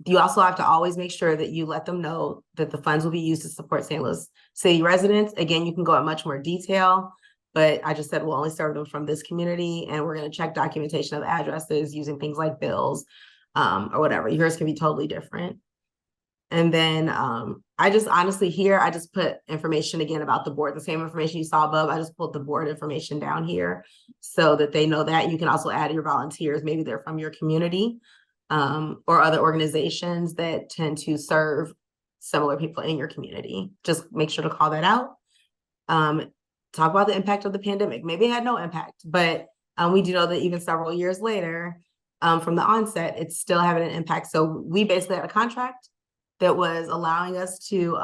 you also have to always make sure that you let them know that the funds will be used to support St. Louis City residents. Again, you can go in much more detail, but I just said we'll only serve them from this community, and we're going to check documentation of addresses using things like bills or whatever. Yours can be totally different. And then I just put information again about the board, the same information you saw above. I just pulled the board information down here so that they know that. You can also add your volunteers. Maybe they're from your community or other organizations that tend to serve similar people in your community. Just make sure to call that out. Talk about the impact of the pandemic. Maybe it had no impact, but we do know that even several years later from the onset, it's still having an impact. So we basically had a contract that was allowing us to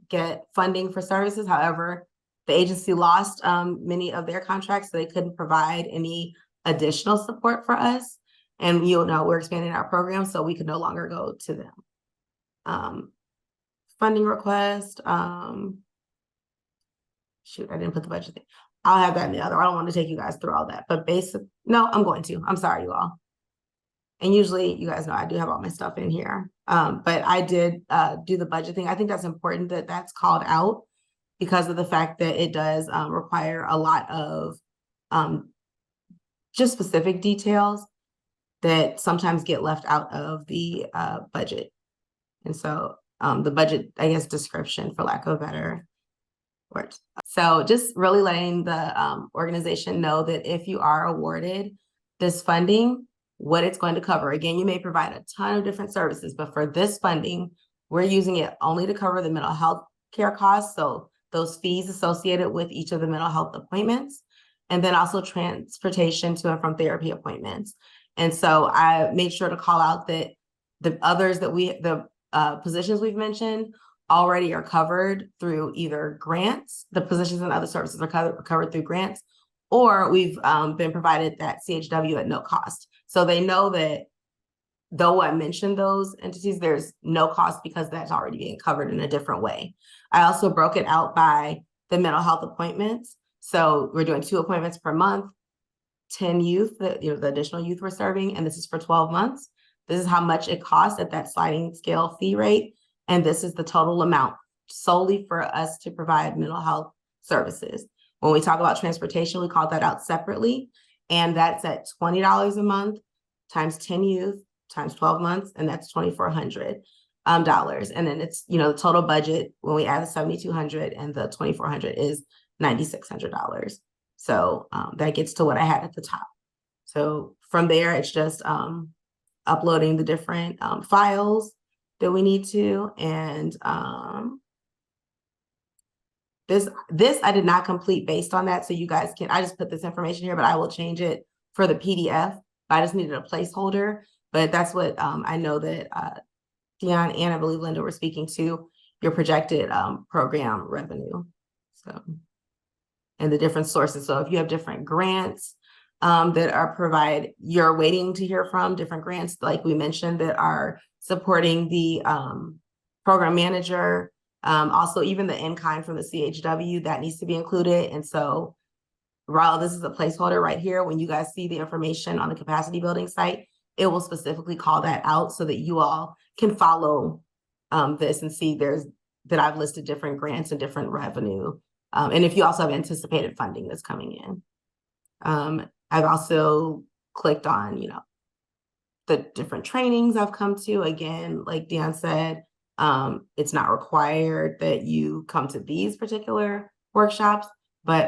get funding for services. However, the agency lost many of their contracts, so they couldn't provide any additional support for us. And we're expanding our program, so we could no longer go to them. Funding request. Shoot, I didn't put the budget thing. I'll have that in the other. I don't want to take you guys through all that, but I'm going to. I'm sorry, you all. And usually, you guys know I do have all my stuff in here. But I did do the budget thing. I think that's important that that's called out because of the fact that it does require a lot of just specific details that sometimes get left out of the budget. And so the budget, I guess, description, for lack of a better word. So just really letting the organization know that if you are awarded this funding, what it's going to cover. Again, you may provide a ton of different services, but for this funding, we're using it only to cover the mental health care costs. So those fees associated with each of the mental health appointments, and then also transportation to and from therapy appointments. And so I made sure to call out that the others that the positions we've mentioned already are covered through either grants, the positions and other services are covered through grants, or we've been provided that CHW at no cost. So they know that though I mentioned those entities, there's no cost because that's already being covered in a different way. I also broke it out by the mental health appointments. So we're doing 2 appointments per month, 10 youth, the additional youth we're serving, and this is for 12 months. This is how much it costs at that sliding scale fee rate. And this is the total amount solely for us to provide mental health services. When we talk about transportation, we call that out separately. And that's at $20 a month times 10 youth times 12 months, and that's $2,400. And then it's, the total budget when we add the $7,200 and the $2,400 is $9,600. So that gets to what I had at the top. So from there, it's just uploading the different files that we need to. And this I did not complete based on that. So you guys I just put this information here, but I will change it for the PDF. I just needed a placeholder, but that's what I know that Dion and I believe Linda were speaking to, your projected program revenue. So, and the different sources. So if you have different grants that are you're waiting to hear from, different grants, like we mentioned, that are supporting the program manager, also even the in-kind from the CHW, that needs to be included. And so while this is a placeholder right here, when you guys see the information on the capacity building site, it will specifically call that out so that you all can follow this and see that I've listed different grants and different revenue. And if you also have anticipated funding that's coming in. I've also clicked on, the different trainings I've come to. Again, like Dion said, it's not required that you come to these particular workshops, but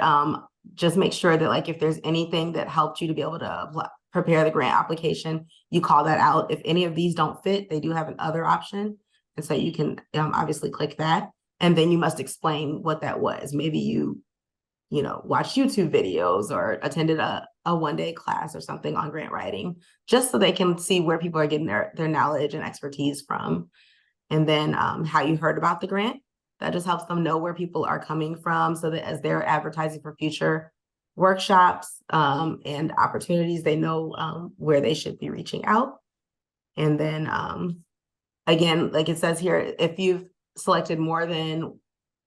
just make sure that like if there's anything that helped you to be able to prepare the grant application, you call that out. If any of these don't fit, they do have an other option. And so you can obviously click that. And then you must explain what that was. Maybe you watched YouTube videos or attended a one-day class or something on grant writing, just so they can see where people are getting their knowledge and expertise from. And then how you heard about the grant. That just helps them know where people are coming from so that as they're advertising for future workshops and opportunities, they know where they should be reaching out. And then again, like it says here, if you've selected more than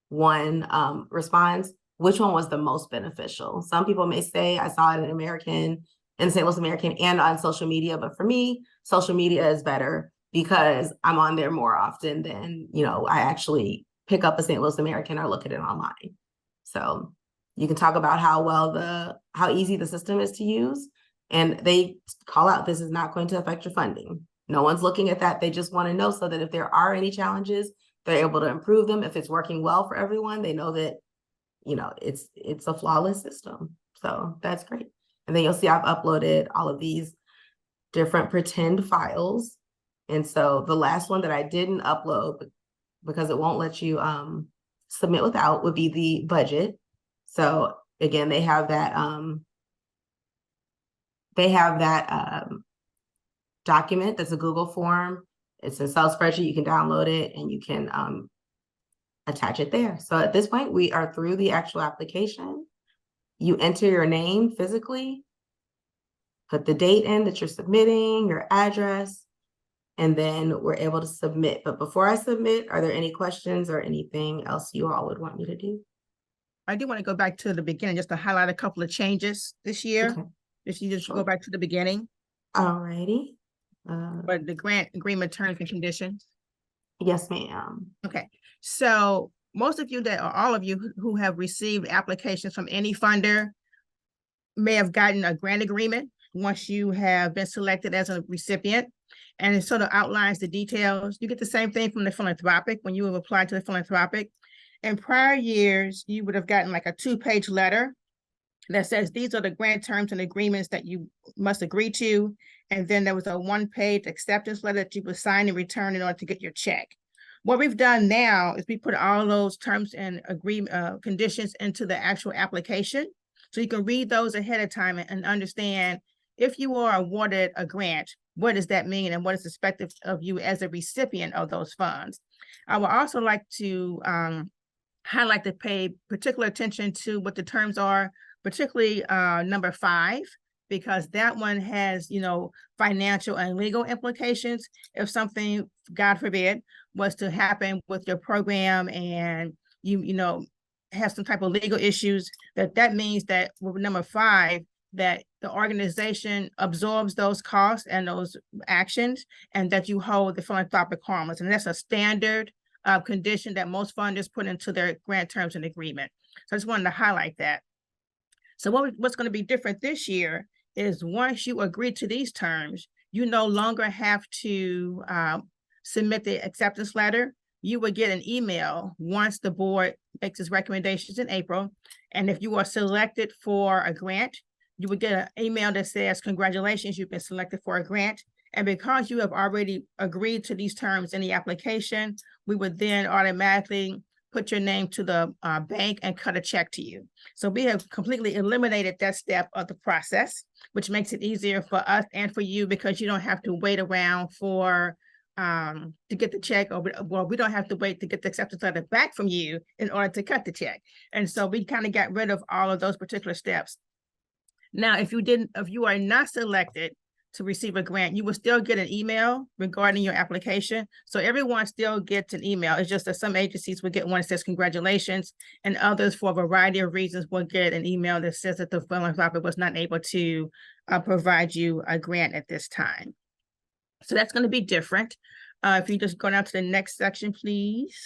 one response, which one was the most beneficial? Some people may say, I saw it in St. Louis American and on social media, but for me, social media is better because I'm on there more often than, I actually pick up a St. Louis American or look at it online. So you can talk about how easy the system is to use, and they call out, this is not going to affect your funding. No one's looking at that. They just want to know so that if there are any challenges, they're able to improve them. If it's working well for everyone, they know that, it's a flawless system. So that's great. And then you'll see I've uploaded all of these different pretend files. And so the last one that I didn't upload because it won't let you submit without would be the budget. So again, they have that document that's a Google form. It's a Excel spreadsheet. You can download it and you can attach it there. So at this point, we are through the actual application. You enter your name physically, put the date in that you're submitting, your address, and then we're able to submit. But before I submit, are there any questions or anything else you all would want me to do?
I do want to go back to the beginning just to highlight a couple of changes this year.
Okay.
If you just go back to the beginning.
All righty.
But the grant agreement terms and conditions.
Yes, ma'am.
Okay, so most of you that, or all of you who have received applications from any funder may have gotten a grant agreement once you have been selected as a recipient. And it sort of outlines the details. You get the same thing from the Philanthropic when you have applied to the Philanthropic. In prior years, you would have gotten like a 2-page letter that says these are the grant terms and agreements that you must agree to. And then there was a 1-page acceptance letter that you would sign and return in order to get your check. What we've done now is we put all those terms and agreement conditions into the actual application. So you can read those ahead of time and understand if you are awarded a grant, what does that mean and what is expected of you as a recipient of those funds. I would also like to highlight to pay particular attention to what the terms are, particularly number 5, because that one has, financial and legal implications. If something, God forbid, was to happen with your program and you have some type of legal issues, that means that with number 5, that the organization absorbs those costs and those actions, and that you hold the philanthropic harmless. And that's a standard condition that most funders put into their grant terms and agreement. So I just wanted to highlight that. So what's going to be different this year is once you agree to these terms, you no longer have to submit the acceptance letter. You will get an email once the board makes its recommendations in April. And if you are selected for a grant, you would get an email that says, congratulations, you've been selected for a grant. And because you have already agreed to these terms in the application, we would then automatically put your name to the bank and cut a check to you. So we have completely eliminated that step of the process, which makes it easier for us and for you because you don't have to wait around for to get the check, or well, we don't have to wait to get the acceptance letter back from you in order to cut the check. And so we kind of got rid of all of those particular steps. Now, if you are not selected to receive a grant, you will still get an email regarding your application. So everyone still gets an email. It's just that some agencies will get one that says congratulations, and others, for a variety of reasons, will get an email that says that the philanthropic was not able to provide you a grant at this time. So that's going to be different. If you just go down to the next section, please.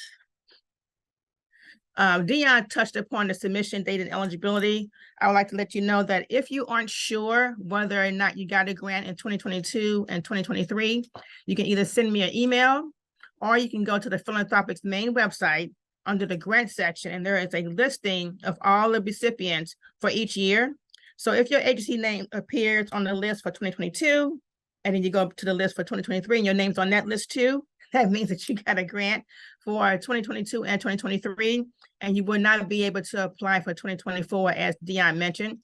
Dion touched upon the submission date and eligibility. I would like to let you know that if you aren't sure whether or not you got a grant in 2022 and 2023, you can either send me an email or you can go to the Philanthropic's main website under the grant section, and there is a listing of all the recipients for each year. So if your agency name appears on the list for 2022, and then you go to the list for 2023 and your name's on that list too, that means that you got a grant for 2022 and 2023, and you will not be able to apply for 2024, as Dion mentioned.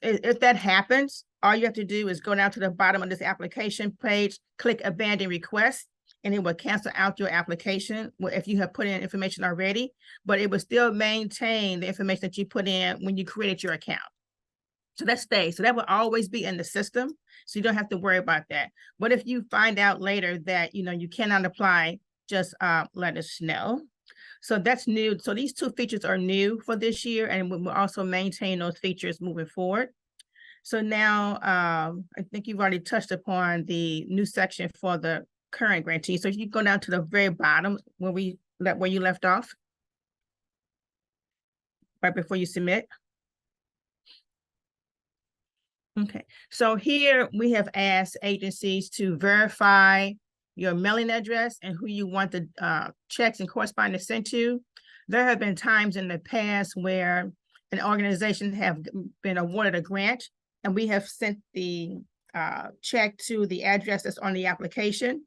If that happens, all you have to do is go down to the bottom of this application page, click Abandon Request, and it will cancel out your application if you have put in information already, but it will still maintain the information that you put in when you created your account. So that stays. So that will always be in the system. So you don't have to worry about that. But if you find out later that, you cannot apply, just let us know. So that's new. So these 2 features are new for this year, and we'll also maintain those features moving forward. So now I think you've already touched upon the new section for the current grantee. So if you go down to the very bottom where you left off, right before you submit. Okay, so here we have asked agencies to verify your mailing address and who you want the checks and correspondence sent to. There have been times in the past where an organization have been awarded a grant, and we have sent the check to the address that's on the application,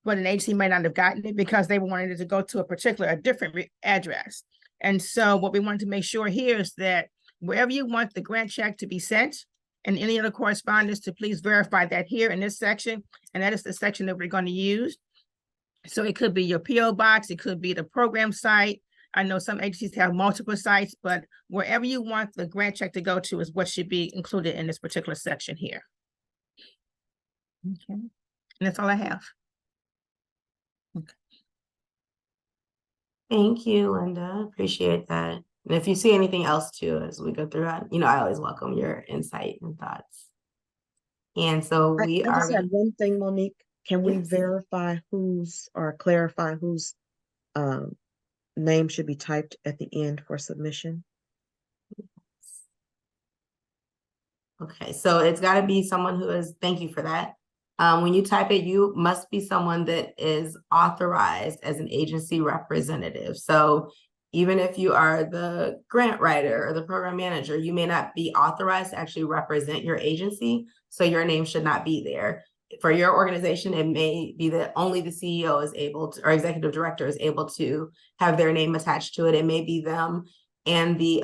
but an agency might not have gotten it because they wanted it to go to a different address. And so what we wanted to make sure here is that wherever you want the grant check to be sent, and any other correspondence, to please verify that here in this section. And that is the section that we're going to use. So it could be your PO box, it could be the program site. I know some agencies have multiple sites, but wherever you want the grant check to go to is what should be included in this particular section here. Okay, and that's all I have. Okay.
Thank you, Linda. Appreciate that. And if you see anything else too, as we go through it, I always welcome your insight and thoughts. And so
I just have one thing, Monique. Can we
Yes.
verify whose or clarify whose name should be typed at the end for submission?
Okay, so it's got to be someone who is, thank you for that. When you type it, you must be someone that is authorized as an agency representative. So even if you are the grant writer or the program manager, you may not be authorized to actually represent your agency. So your name should not be there. For your organization, it may be that only the CEO is able to, or executive director is able to have their name attached to it. It may be them and the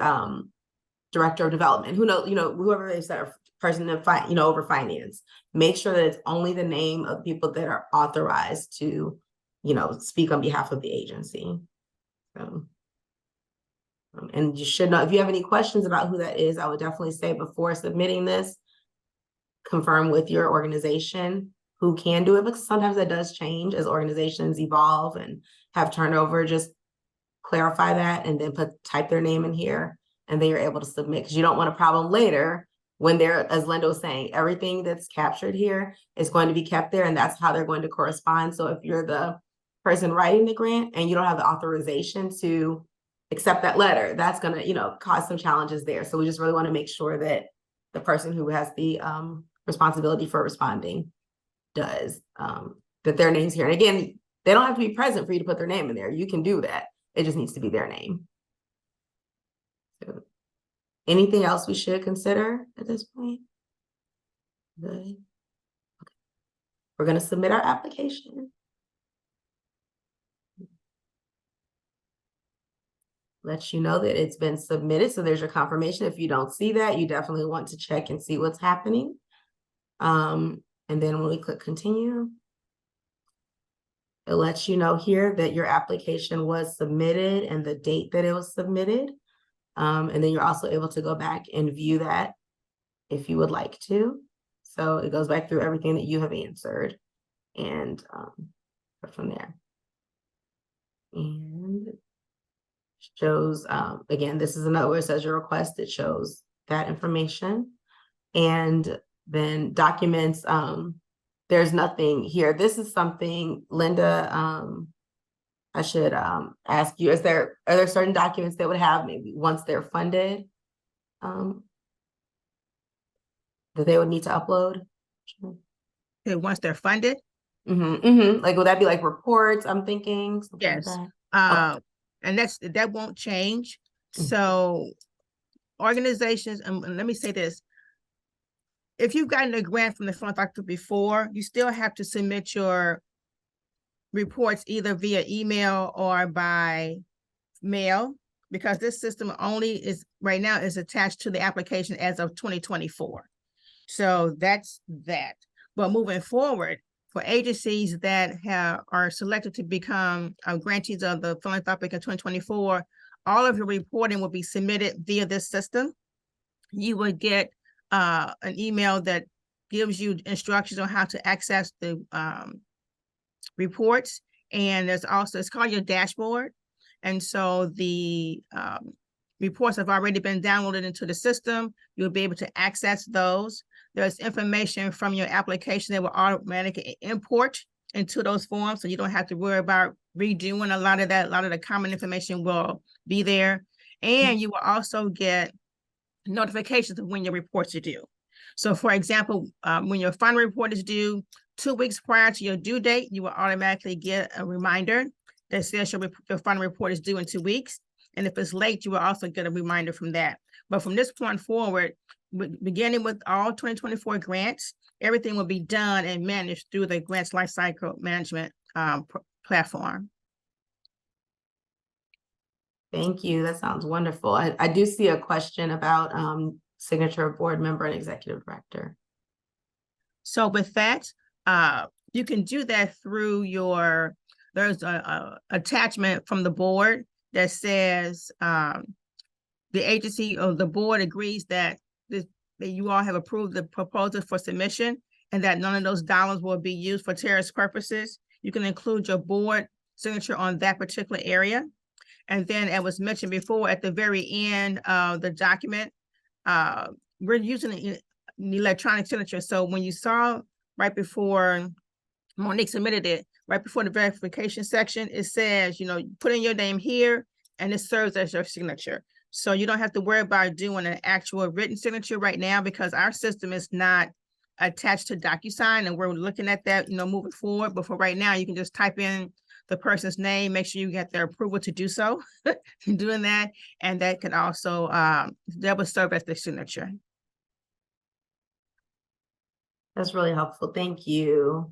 director of development, who knows, whoever is that person in over finance. Make sure that it's only the name of people that are authorized to, speak on behalf of the agency. And you should know, if you have any questions about who that is, I would definitely say before submitting this, confirm with your organization who can do it, because sometimes that does change as organizations evolve and have turnover. Just clarify that and then type their name in here, and then you're able to submit, because you don't want a problem later when they're, as Linda was saying, everything that's captured here is going to be kept there, and that's how they're going to correspond. So if you're the person writing the grant and you don't have the authorization to accept that letter, that's going to, cause some challenges there. So we just really want to make sure that the person who has the responsibility for responding does, that their name's here. And again, they don't have to be present for you to put their name in there. You can do that. It just needs to be their name. So, anything else we should consider at this point? Good. Okay. We're going to submit our application. Let you know that it's been submitted. So there's your confirmation. If you don't see that, you definitely want to check and see what's happening. And then when we click continue, it lets you know here that your application was submitted and the date that it was submitted. And then you're also able to go back and view that if you would like to. So it goes back through everything that you have answered and from there. And shows, again, this is another where it says your request. It shows that information. And then documents, there's nothing here. This is something, Linda, I should ask you, are there certain documents that would have maybe once they're funded that they would need to upload?
Okay, once they're funded?
Like, would that be like reports, I'm thinking?
Yes.
Like that?
And that won't change. So organizations, and let me say this, if you've gotten a grant from the Philanthropic before, you still have to submit your reports either via email or by mail, because this system only is right now is attached to the application as of 2024. So that's that. But moving forward, for agencies that are selected to become grantees of the Philanthropic in 2024, all of your reporting will be submitted via this system. You would get an email that gives you instructions on how to access the reports. And there's also, it's called your dashboard. And so the reports have already been downloaded into the system. You'll be able to access those. There's information from your application that will automatically import into those forms, so you don't have to worry about redoing a lot of that. A lot of the common information will be there. And you will also get notifications of when your reports are due. So for example, when your final report is due 2 weeks prior to your due date, you will automatically get a reminder that says your final report is due in 2 weeks. And if it's late, you will also get a reminder from that. But from this point forward, beginning with all 2024 grants, everything will be done and managed through the grants lifecycle management platform.
Thank you. That sounds wonderful. I do see a question about signature of board member and executive director.
So with that, you can do that through there's a attachment from the board that says the agency or the board agrees that you all have approved the proposal for submission and that none of those dollars will be used for terrorist purposes. You can include your board signature on that particular area. And then, as was mentioned before, at the very end of the document, we're using an electronic signature. So when you saw right before Monique submitted it right before the verification section. It says, you know, put in your name here and it serves as your signature. So you don't have to worry about doing an actual written signature right now because our system is not attached to DocuSign, and we're looking at that, you know, moving forward. But for right now, you can just type in the person's name, make sure you get their approval to do so, doing that. And that can also, that will serve as the signature.
That's really helpful. Thank you.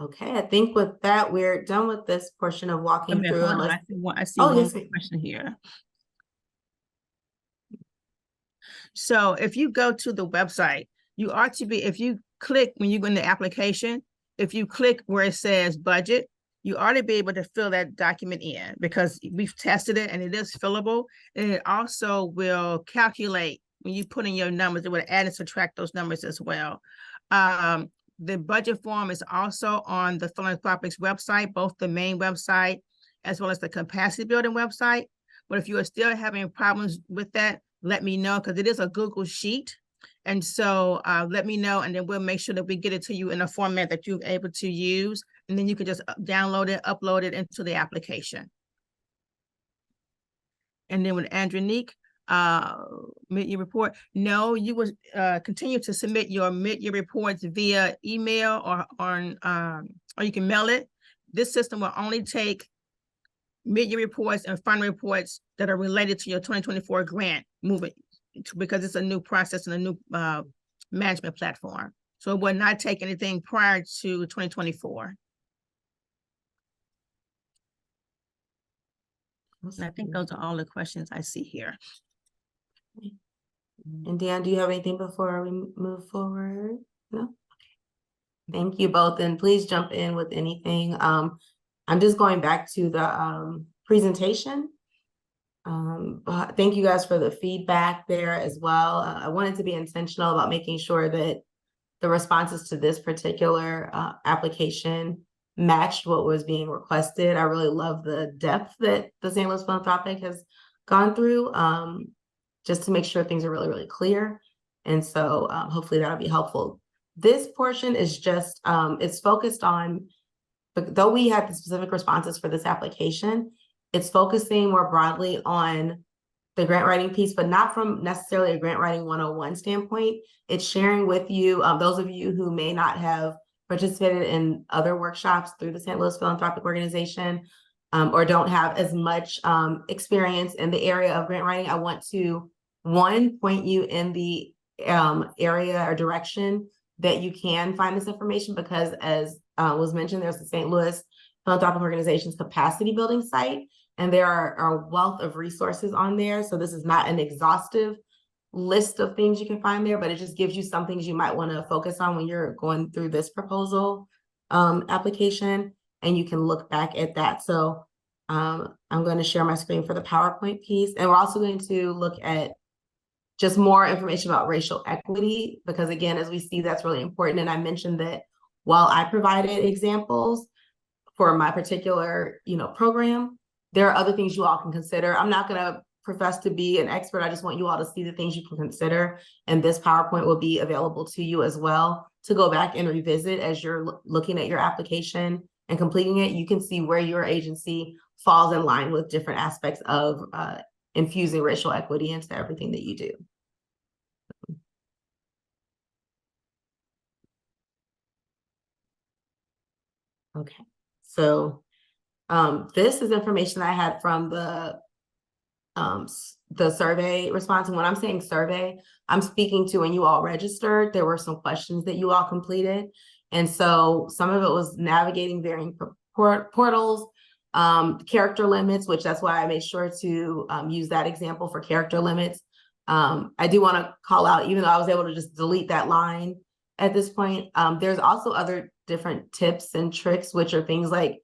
Okay, I think with that, we're done with this portion of walking through.
I see
Oh,
one
yes,
question here. So if you go to the website, you ought to be, if you click, when you go in the application, if you click where it says budget, you ought to be able to fill that document in because we've tested it and it is fillable. And it also will calculate when you put in your numbers, it will add and subtract those numbers as well. The budget form is also on the Philanthropic's website, both the main website as well as the capacity building website. But if you are still having problems with that, let me know because it is a Google sheet. And so let me know, and then we'll make sure that we get it to you in a format that you're able to use. And then you can just download it, upload it into the application. And then with Andronique, mid-year report. No, you will continue to submit your mid-year reports via email or you can mail it. This system will only take mid-year reports and final reports that are related to your 2024 grant moving because it's a new process and a new management platform. So it will not take anything prior to 2024. And I think those are all the questions I see here.
And Dan, do you have anything before we move forward? No? Okay. Thank you both. And please jump in with anything. I'm just going back to the presentation. Thank you guys for the feedback there as well. I wanted to be intentional about making sure that the responses to this particular application matched what was being requested. I really love the depth that the St. Louis Philanthropic has gone through, just to make sure things are really, really clear. And so hopefully that'll be helpful. This portion is just, it's focused on, though we had the specific responses for this application, it's focusing more broadly on the grant writing piece, but not from necessarily a grant writing 101 standpoint. It's sharing with you, those of you who may not have participated in other workshops through the St. Louis Philanthropic Organization, or don't have as much experience in the area of grant writing. I want to, one, point you in the area or direction that you can find this information, because as was mentioned, there's the St. Louis Philanthropic Organization's capacity building site, and there are a wealth of resources on there. So this is not an exhaustive list of things you can find there, but it just gives you some things you might want to focus on when you're going through this proposal application, and you can look back at that. So I'm going to share my screen for the PowerPoint piece, and we're also going to look at just more information about racial equity, because again, as we see, that's really important. And I mentioned that while I provided examples for my particular, program, there are other things you all can consider. I'm not going to profess to be an expert. I just want you all to see the things you can consider. And this PowerPoint will be available to you as well to go back and revisit as you're looking at your application and completing it. You can see where your agency falls in line with different aspects of infusing racial equity into everything that you do. Okay, so this is information I had from the survey response. And when I'm saying survey, I'm speaking to when you all registered, there were some questions that you all completed. And so some of it was navigating varying portals, character limits, which that's why I made sure to use that example for character limits. I do want to call out, even though I was able to just delete that line at this point, there's also other different tips and tricks, which are things like,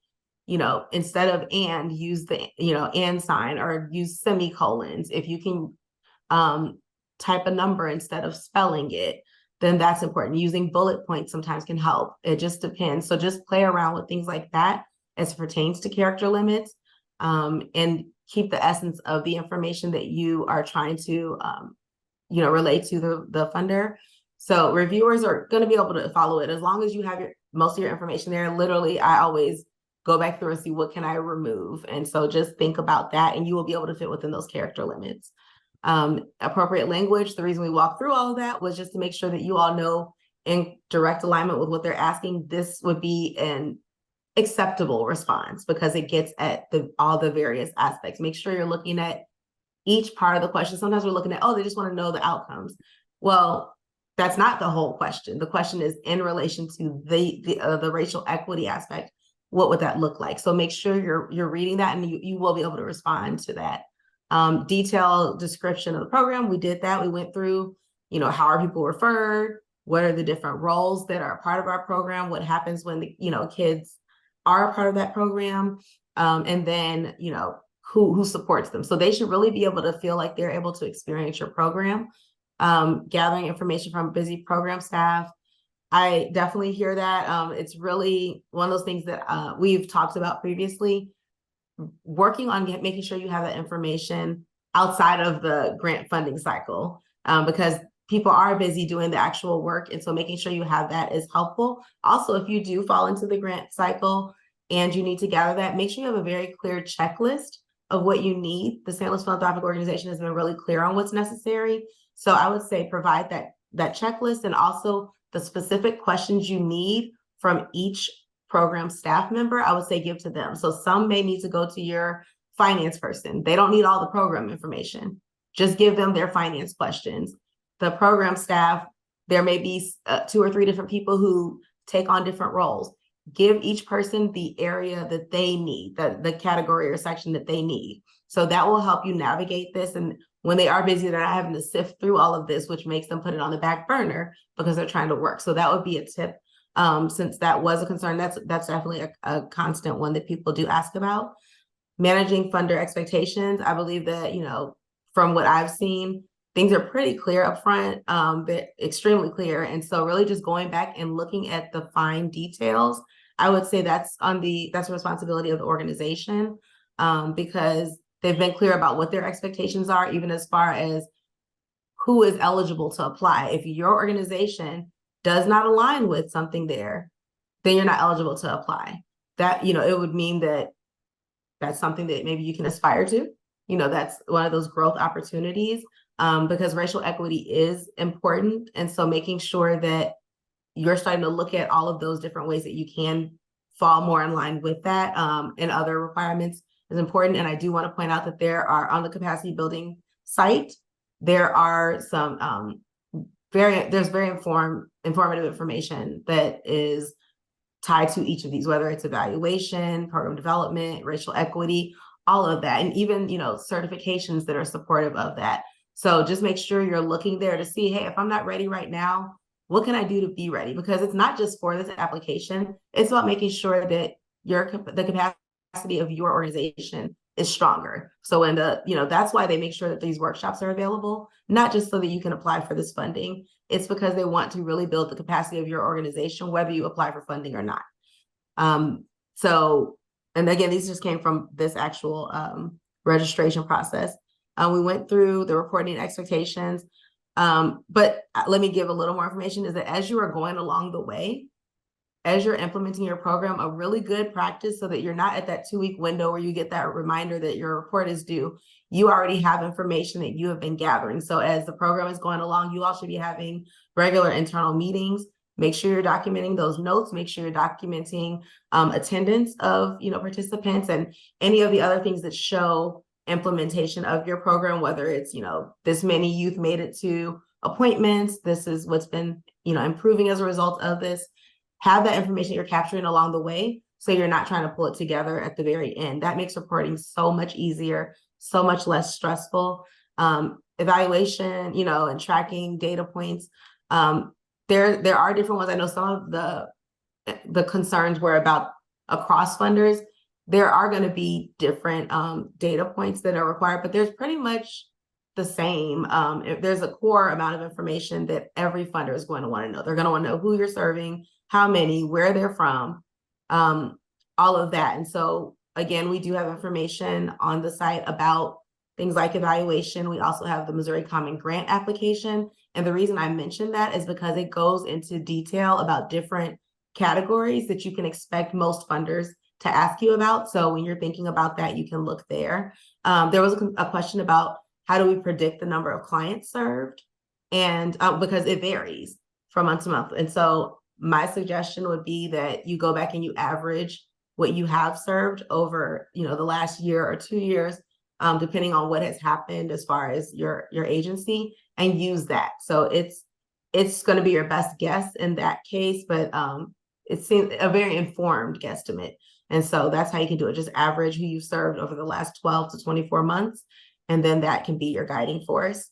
instead of and, use the, and sign, or use semicolons. If you can type a number instead of spelling it, then that's important. Using bullet points sometimes can help. It just depends. So just play around with things like that as it pertains to character limits, and keep the essence of the information that you are trying to, relate to the funder. So reviewers are going to be able to follow it as long as you have most of your information there. Literally, I always go back through and see what can I remove. And so just think about that and you will be able to fit within those character limits. Appropriate language, the reason we walked through all of that was just to make sure that you all know in direct alignment with what they're asking, this would be an acceptable response because it gets at all the various aspects. Make sure you're looking at each part of the question. Sometimes we're looking at, oh, they just want to know the outcomes. Well, that's not the whole question. The question is in relation to the racial equity aspect. What would that look like? So make sure you're reading that and you will be able to respond to that. Detailed description of the program. We did that. We went through, how are people referred? What are the different roles that are a part of our program? What happens when the, kids are a part of that program? And then, who supports them. So they should really be able to feel like they're able to experience your program. Gathering information from busy program staff. I definitely hear that. It's really one of those things that we've talked about previously, working on making sure you have that information outside of the grant funding cycle, because people are busy doing the actual work. And so making sure you have that is helpful. Also, if you do fall into the grant cycle and you need to gather that, make sure you have a very clear checklist of what you need. The St. Louis Philanthropic Organization has been really clear on what's necessary. So I would say provide that checklist and also the specific questions you need from each program staff member, I would say give to them. So some may need to go to your finance person. They don't need all the program information. Just give them their finance questions. The program staff, there may be 2 or 3 different people who take on different roles. Give each person the area that they need, the category or section that they need. So that will help you navigate this. And when they are busy, they're not having to sift through all of this, which makes them put it on the back burner because they're trying to work. So that would be a tip. Since that was a concern, that's definitely a constant one that people do ask about. Managing funder expectations. I believe that, from what I've seen, things are pretty clear up front, they're extremely clear. And so really just going back and looking at the fine details, I would say that's the responsibility of the organization, because they've been clear about what their expectations are, even as far as who is eligible to apply. If your organization does not align with something there, then you're not eligible to apply. That, it would mean that that's something that maybe you can aspire to. That's one of those growth opportunities, because racial equity is important. And so making sure that you're starting to look at all of those different ways that you can fall more in line with that and other requirements is important. And I do want to point out that there are, on the capacity building site, there are some very informative information that is tied to each of these, whether it's evaluation, program development, racial equity, all of that, and even, certifications that are supportive of that. So just make sure you're looking there to see, hey, if I'm not ready right now, what can I do to be ready? Because it's not just for this application, it's about making sure that the capacity of your organization is stronger. So when that's why they make sure that these workshops are available, not just so that you can apply for this funding. It's because they want to really build the capacity of your organization, whether you apply for funding or not. And again, these just came from this actual registration process. We went through the reporting expectations, but let me give a little more information is that as you are going along the way, as you're implementing your program, a really good practice so that you're not at that 2-week window where you get that reminder that your report is due. You already have information that you have been gathering. So as the program is going along, you all should be having regular internal meetings. Make sure you're documenting those notes. Make sure you're documenting attendance of participants and any of the other things that show implementation of your program, whether it's this many youth made it to appointments. This is what's been improving as a result of this. Have that information you're capturing along the way, so you're not trying to pull it together at the very end. That makes reporting so much easier, so much less stressful. Evaluation, and tracking data points. There are different ones. I know some of the concerns were about across funders. There are going to be different data points that are required, but there's pretty much the same. There's a core amount of information that every funder is going to want to know. They're going to want to know who you're serving, how many, where they're from, all of that. And so again, we do have information on the site about things like evaluation. We also have the Missouri Common Grant application. And the reason I mentioned that is because it goes into detail about different categories that you can expect most funders to ask you about. So when you're thinking about that, you can look there. There was a question about how do we predict the number of clients served? And because it varies from month to month. And so my suggestion would be that you go back and you average what you have served over, the last year or 2 years, depending on what has happened as far as your agency, and use that. So it's going to be your best guess in that case, but it seems a very informed guesstimate. And so that's how you can do it. Just average who you've served over the last 12 to 24 months. And then that can be your guiding force,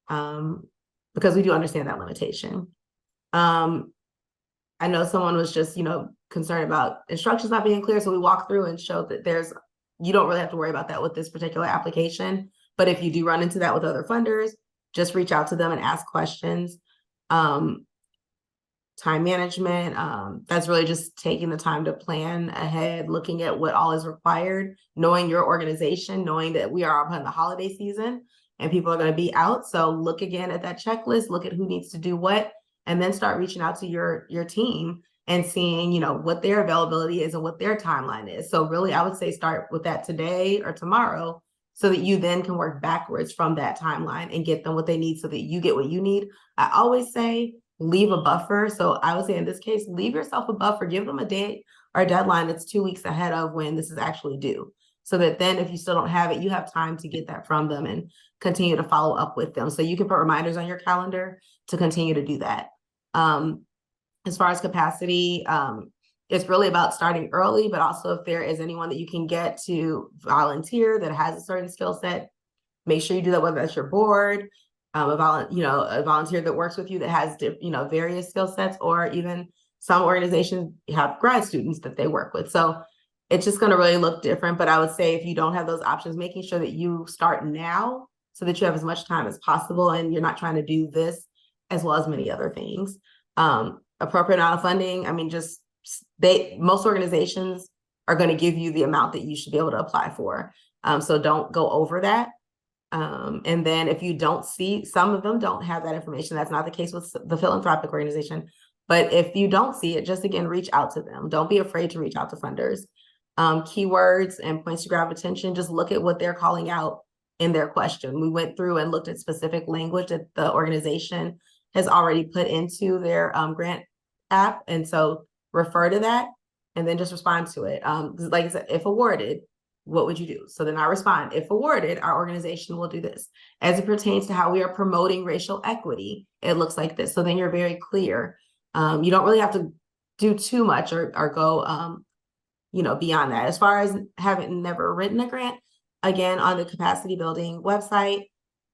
because we do understand that limitation. I know someone was just, concerned about instructions not being clear. So we walked through and showed that you don't really have to worry about that with this particular application. But if you do run into that with other funders, just reach out to them and ask questions. Time management, that's really just taking the time to plan ahead, looking at what all is required, knowing your organization, knowing that we are upon the holiday season and people are going to be out. So look again at that checklist, look at who needs to do what, and then start reaching out to your team and seeing, what their availability is and what their timeline is. So really, I would say start with that today or tomorrow, so that you then can work backwards from that timeline and get them what they need so that you get what you need. I always say, leave a buffer. So I would say in this case, leave yourself a buffer, give them a date or a deadline that's 2 weeks ahead of when this is actually due. So that then if you still don't have it, you have time to get that from them and continue to follow up with them. So you can put reminders on your calendar to continue to do that. As far as capacity, it's really about starting early, but also if there is anyone that you can get to volunteer that has a certain skill set, make sure you do that, whether that's your board, a volunteer that works with you that has, various skill sets, or even some organizations have grad students that they work with. So it's just going to really look different. But I would say if you don't have those options, making sure that you start now so that you have as much time as possible and you're not trying to do this as well as many other things. Appropriate amount of funding. I mean, most organizations are going to give you the amount that you should be able to apply for. So don't go over that. And then if you don't see, some of them don't have that information. That's not the case with the Philanthropic Organization. But if you don't see it, just again, reach out to them. Don't be afraid to reach out to funders. Keywords and points to grab attention, just look at what they're calling out in their question. We went through and looked at specific language that the organization has already put into their grant app. And so refer to that and then just respond to it. Like I said, if awarded, what would you do? So then I respond, if awarded, our organization will do this. As it pertains to how we are promoting racial equity, it looks like this. So then you're very clear. You don't really have to do too much or go, beyond that. As far as having never written a grant, again, on the capacity building website,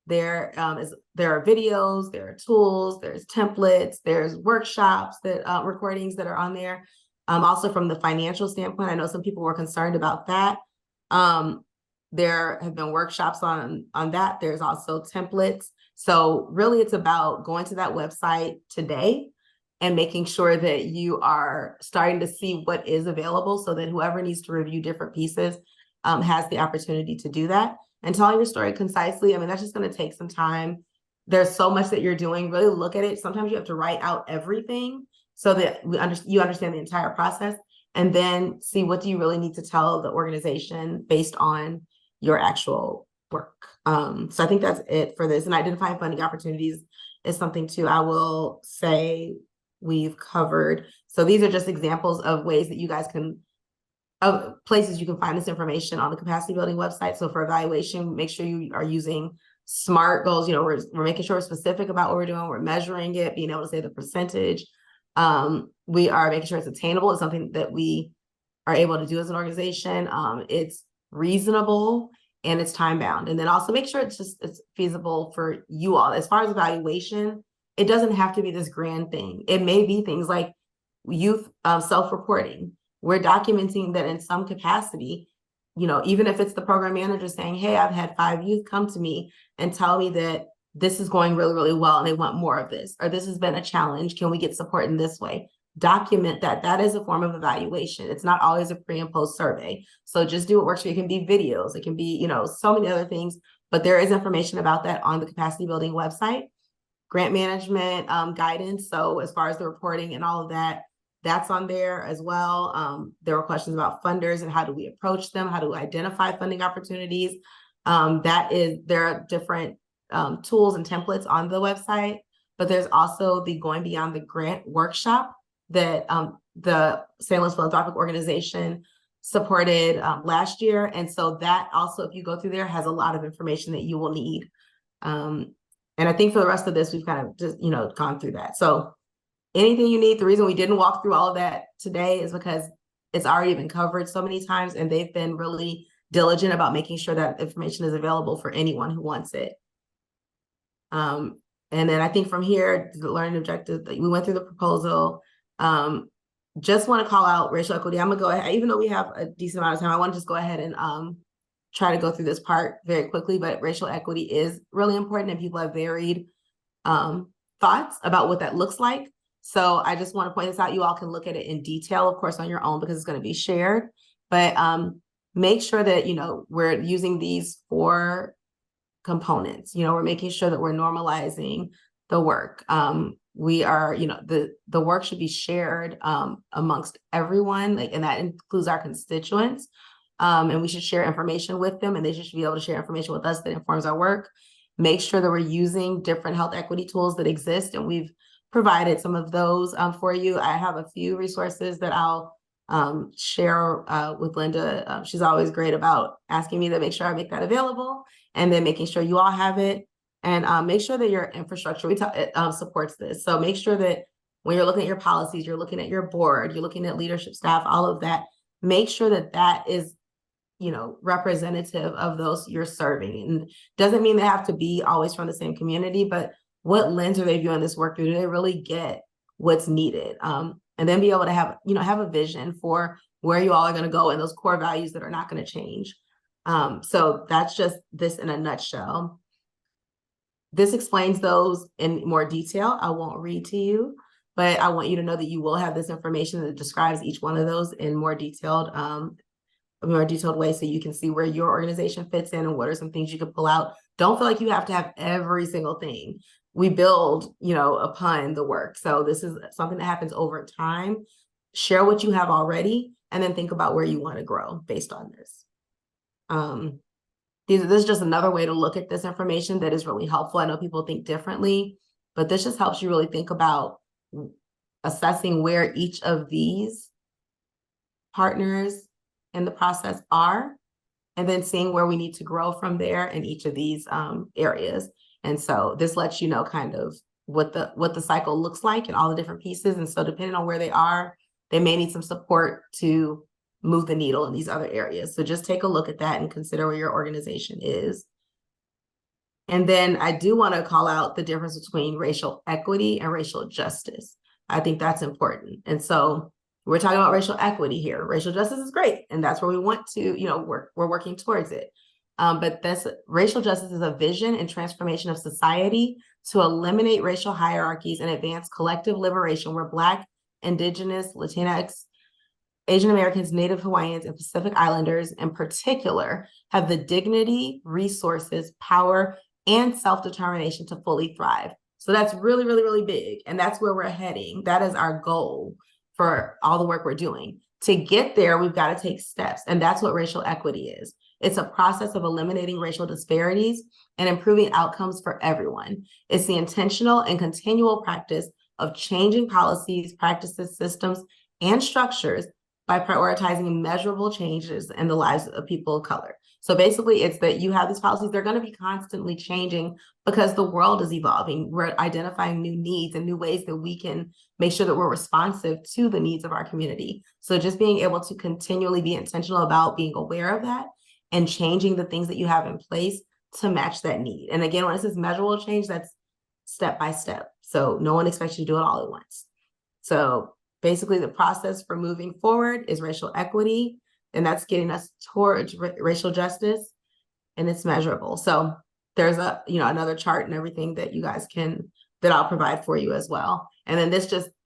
there are videos, there are tools, there's templates, there's workshops recordings that are on there. Also from the financial standpoint, I know some people were concerned about that. There have been workshops on that. There's also templates. So really it's about going to that website today and making sure that you are starting to see what is available so that whoever needs to review different pieces has the opportunity to do that. And telling your story concisely, I mean, that's just going to take some time. There's so much that you're doing. Really look at it. Sometimes you have to write out everything so that you understand the entire process, and then see what do you really need to tell the organization based on your actual work. So I think that's it for this. And identifying funding opportunities is something too I will say we've covered. So these are just examples of ways that you guys can, of places you can find this information on the capacity building website. So for evaluation, make sure you are using SMART goals. We're making sure we're specific about what we're doing. We're measuring it, being able to say the percentage. We are making sure it's attainable. It's something that we are able to do as an organization. It's reasonable and it's time bound. And then also make sure it's feasible for you all. As far as evaluation, it doesn't have to be this grand thing. It may be things like youth self-reporting. We're documenting that in some capacity, even if it's the program manager saying, hey, I've had 5 youth come to me and tell me that this is going really, really well and they want more of this, or this has been a challenge. Can we get support in this way? Document that. That is a form of evaluation. It's not always a pre and post survey. So just do what works for you. It can be videos. It can be, so many other things, but there is information about that on the capacity building website. Grant management guidance. So as far as the reporting and all of that, That's on there as well. There were questions about funders and how do we approach them? How do we identify funding opportunities? There are different tools and templates on the website, but there's also the Going Beyond the Grant workshop that the St. Louis Philanthropic Organization supported last year. And so that also, if you go through there, has a lot of information that you will need. And I think for the rest of this, we've kind of just, gone through that. So anything you need, the reason we didn't walk through all of that today is because it's already been covered so many times, and they've been really diligent about making sure that information is available for anyone who wants it. And then I think from here, the learning objective, we went through the proposal. Just want to call out racial equity. I'm gonna go ahead, even though we have a decent amount of time, I want to just go ahead and try to go through this part very quickly, but racial equity is really important, and people have varied thoughts about what that looks like. So I just want to point this out. You all can look at it in detail, of course, on your own, because it's going to be shared, but make sure that, we're using these 4 components. We're making sure that we're normalizing the work. We are, the work should be shared amongst everyone, and that includes our constituents. And we should share information with them, and they should be able to share information with us that informs our work. Make sure that we're using different health equity tools that exist, and we've provided some of those for you. I have a few resources that I'll share with Linda. She's always great about asking me to make sure I make that available, and then making sure you all have it. And make sure that your infrastructure supports this. So make sure that when you're looking at your policies, you're looking at your board, you're looking at leadership staff, all of that, make sure that that is, representative of those you're serving. And doesn't mean they have to be always from the same community, but what lens are they viewing this work through? Do they really get what's needed? And then be able to have a vision for where you all are going to go and those core values that are not going to change. So that's just this in a nutshell. This explains those in more detail. I won't read to you, but I want you to know that you will have this information that describes each one of those in more detailed way, so you can see where your organization fits in and what are some things you could pull out. Don't feel like you have to have every single thing. We build, upon the work. So this is something that happens over time. Share what you have already, and then think about where you want to grow based on this. This is just another way to look at this information that is really helpful. I know people think differently, but this just helps you really think about assessing where each of these partners in the process are, and then seeing where we need to grow from there in each of these areas. And so this lets you know kind of what the cycle looks like and all the different pieces. And so depending on where they are, they may need some support to move the needle in these other areas. So just take a look at that and consider where your organization is. And then I do want to call out the difference between racial equity and racial justice. I think that's important. And so we're talking about racial equity here. Racial justice is great, and that's where we want to, we're working towards it. But racial justice is a vision and transformation of society to eliminate racial hierarchies and advance collective liberation, where Black, Indigenous, Latinx, Asian Americans, Native Hawaiians, and Pacific Islanders in particular have the dignity, resources, power, and self-determination to fully thrive. So that's really, really, really big. And that's where we're heading. That is our goal for all the work we're doing. To get there, we've got to take steps. And that's what racial equity is. It's a process of eliminating racial disparities and improving outcomes for everyone. It's the intentional and continual practice of changing policies, practices, systems, and structures by prioritizing measurable changes in the lives of people of color. So basically, it's that you have these policies, they're going to be constantly changing because the world is evolving. We're identifying new needs and new ways that we can make sure that we're responsive to the needs of our community. So just being able to continually be intentional about being aware of that and changing the things that you have in place to match that need. And again, when it says measurable change, that's step by step. So no one expects you to do it all at once. So basically, the process for moving forward is racial equity, and that's getting us towards racial justice, and it's measurable. So there's another chart and everything that you guys that I'll provide for you as well. And then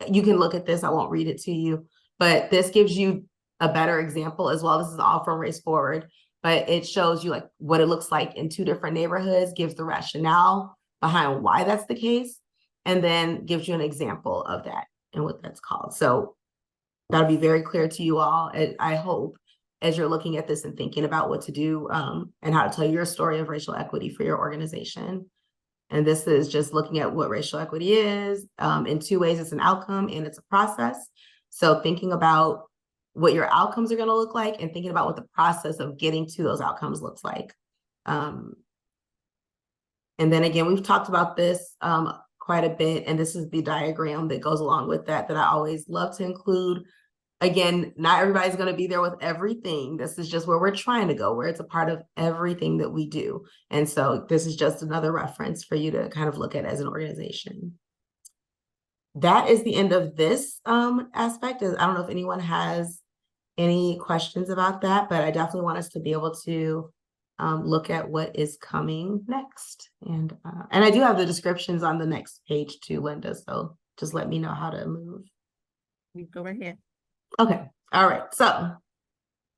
you can look at this. I won't read it to you, but this gives you a better example as well. This is all from Race Forward, but it shows you what it looks like in 2 different neighborhoods, gives the rationale behind why that's the case, and then gives you an example of that and what that's called. So That'll be very clear to you all, I hope, as you're looking at this and thinking about what to do and how to tell your story of racial equity for your organization. And this is just looking at what racial equity is in two ways. It's an outcome and it's a process. So thinking about what your outcomes are going to look like and thinking about what the process of getting to those outcomes looks like. And then again, we've talked about this quite a bit, and this is the diagram that goes along with that I always love to include. Again, not everybody's going to be there with everything. This is just where we're trying to go, where it's a part of everything that we do. And so this is just another reference for you to kind of look at as an organization. That is the end of this aspect. I don't know if anyone has any questions about that, but I definitely want us to be able to look at what is coming next. And I do have the descriptions on the next page too, Linda. So just let me know how to move.
You go right here.
Okay. All right. So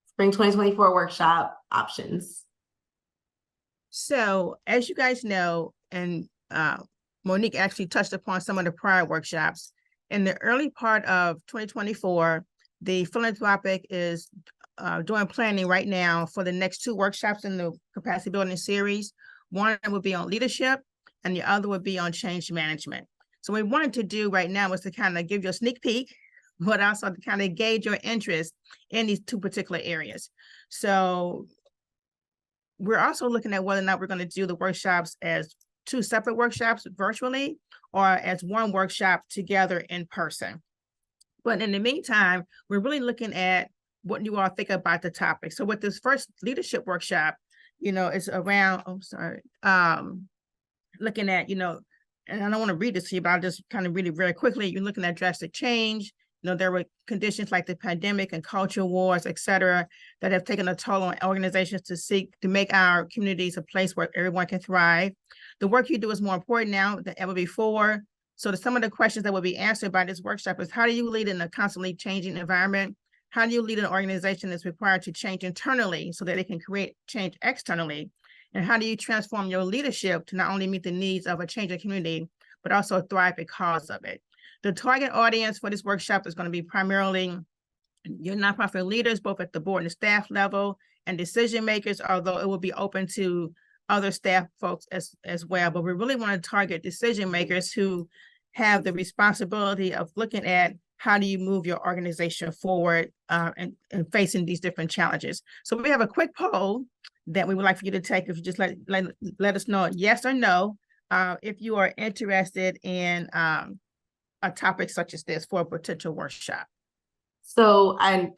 Spring 2024 workshop options.
So as you guys know, and Monique actually touched upon some of the prior workshops, in the early part of 2024, the Philanthropic is doing planning right now for the next two workshops in the capacity building series. One would be on leadership and the other would be on change management. So what we wanted to do right now was to kind of give you a sneak peek, but also to kind of gauge your interest in these two particular areas. So we're also looking at whether or not we're going to do the workshops as two separate workshops virtually or as one workshop together in person. But in the meantime, we're really looking at what you all think about the topic. So with this first leadership workshop, it's around, looking at, and I don't want to read this to you, but I'll just kind of read it very quickly. You're looking at drastic change. There were conditions like the pandemic and cultural wars, et cetera, that have taken a toll on organizations to seek to make our communities a place where everyone can thrive. The work you do is more important now than ever before. So some of the questions that will be answered by this workshop is, how do you lead in a constantly changing environment? How do you lead an organization that's required to change internally so that it can create change externally? And how do you transform your leadership to not only meet the needs of a changing community, but also thrive because of it? The target audience for this workshop is going to be primarily your nonprofit leaders, both at the board and staff level, and decision makers, although it will be open to other staff folks as well. But we really want to target decision makers who have the responsibility of looking at how do you move your organization forward and facing these different challenges. So we have a quick poll that we would like for you to take. If you just let us know yes or no, if you are interested in a topic such as this for a potential workshop.
So I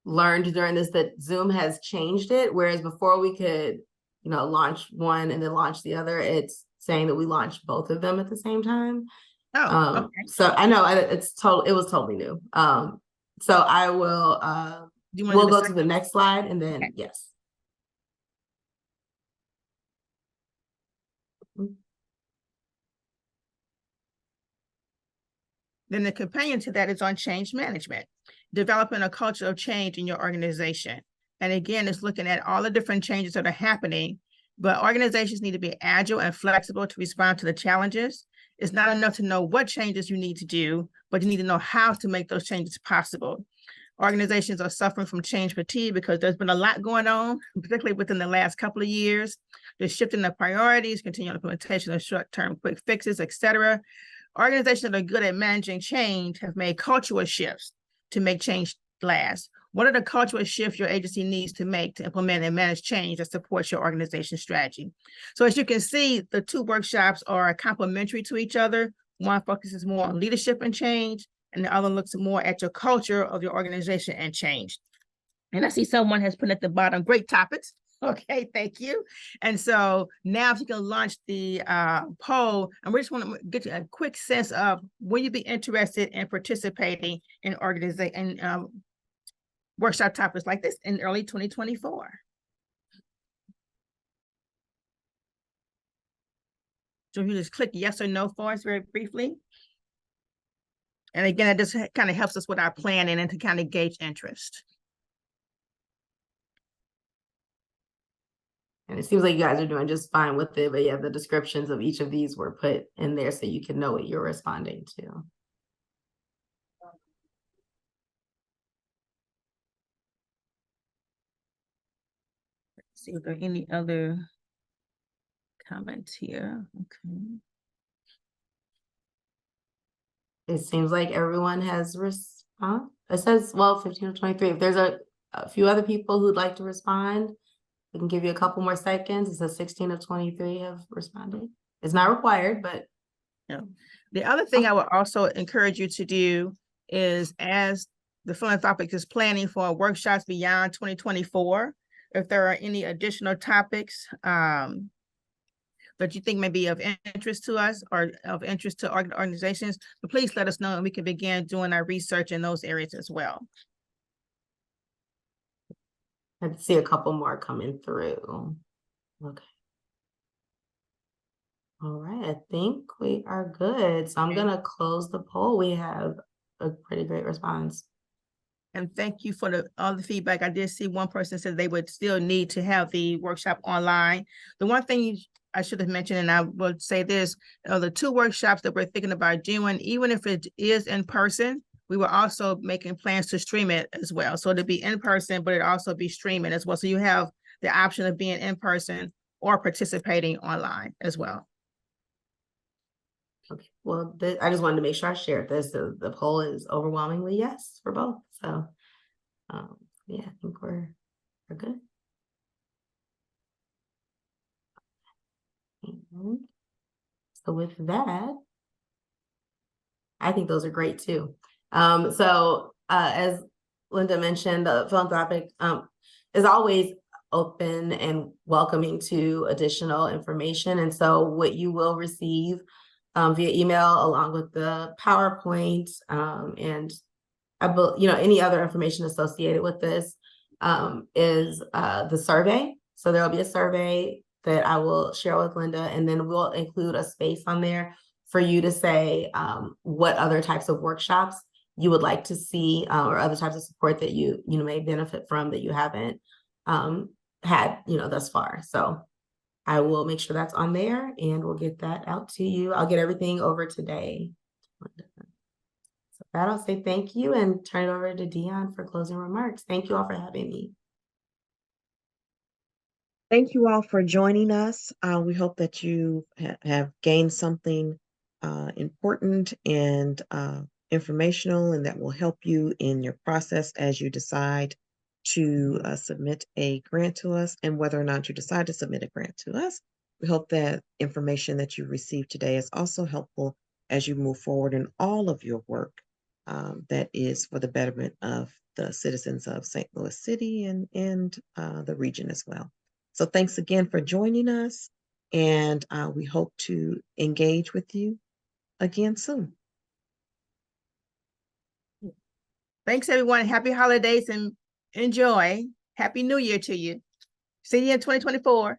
learned during this that Zoom has changed it, whereas before we could, launch one and then launch the other. It's saying that we launch both of them at the same time.
Oh, okay.
So I know it was totally new. So I will we'll go to the next slide and then okay. Yes.
Then the companion to that is on change management, developing a culture of change in your organization. And again, it's looking at all the different changes that are happening, but organizations need to be agile and flexible to respond to the challenges. It's not enough to know what changes you need to do, but you need to know how to make those changes possible. Organizations are suffering from change fatigue because there's been a lot going on, particularly within the last couple of years. There's shifting of priorities, continual implementation of short-term quick fixes, et cetera. Organizations that are good at managing change have made cultural shifts to make change last. What are the cultural shifts your agency needs to make to implement and manage change that supports your organization's strategy? So as you can see, the two workshops are complementary to each other. One focuses more on leadership and change, and the other looks more at your culture of your organization and change. And I see someone has put at the bottom, great topics. Okay, thank you. And so now if you can launch the poll, and we just want to get you a quick sense of will you be interested in participating in workshop topics like this in early 2024. So if you just click yes or no for us very briefly. And again, it just kind of helps us with our planning and to kind of gauge interest.
And it seems like you guys are doing just fine with it, but yeah, the descriptions of each of these were put in there so you can know what you're responding to.
See if there are any other comments here. Okay.
It seems like everyone has responded. It says, well, 15 to 23. If there's a few other people who'd like to respond, we can give you a couple more seconds. It says 16 of 23 have responded. It's not required, but
Yeah. The other thing I would also encourage you to do is, as the Philanthropic is planning for workshops beyond 2024, if there are any additional topics that you think may be of interest to us or of interest to organizations, please let us know and we can begin doing our research in those areas as well.
I see a couple more coming through. Okay. All right, I think we are good. So I'm gonna close the poll. We have a pretty great response.
And thank you for all the feedback. I did see one person said they would still need to have the workshop online. The one thing I should have mentioned, and I will say this, the 2 workshops that we're thinking about doing, even if it is in person, we were also making plans to stream it as well. So it'll be in person, but it also be streaming as well. So you have the option of being in person or participating online as well.
Okay, well, I just wanted to make sure I shared this. The poll is overwhelmingly yes for both. So yeah, I think we're good. And so with that, I think those are great too. As Linda mentioned, the Philanthropic is always open and welcoming to additional information. And so what you will receive via email, along with the PowerPoint and any other information associated with this is the survey. So there will be a survey that I will share with Linda, and then we'll include a space on there for you to say what other types of workshops you would like to see or other types of support that you may benefit from that you haven't had thus far. So I will make sure that's on there and we'll get that out to you. I'll get everything over today. So with that, I'll say thank you and turn it over to Dion for closing remarks. Thank you all for having me.
Thank you all for joining us. We hope that you have gained something important and informational, and that will help you in your process as you decide to submit a grant to us. And whether or not you decide to submit a grant to us, we hope that information that you received today is also helpful as you move forward in all of your work that is for the betterment of the citizens of St. Louis City and the region as well. So thanks again for joining us, and we hope to engage with you again soon.
Thanks, everyone. Happy holidays and enjoy. Happy New Year to you. See you in 2024.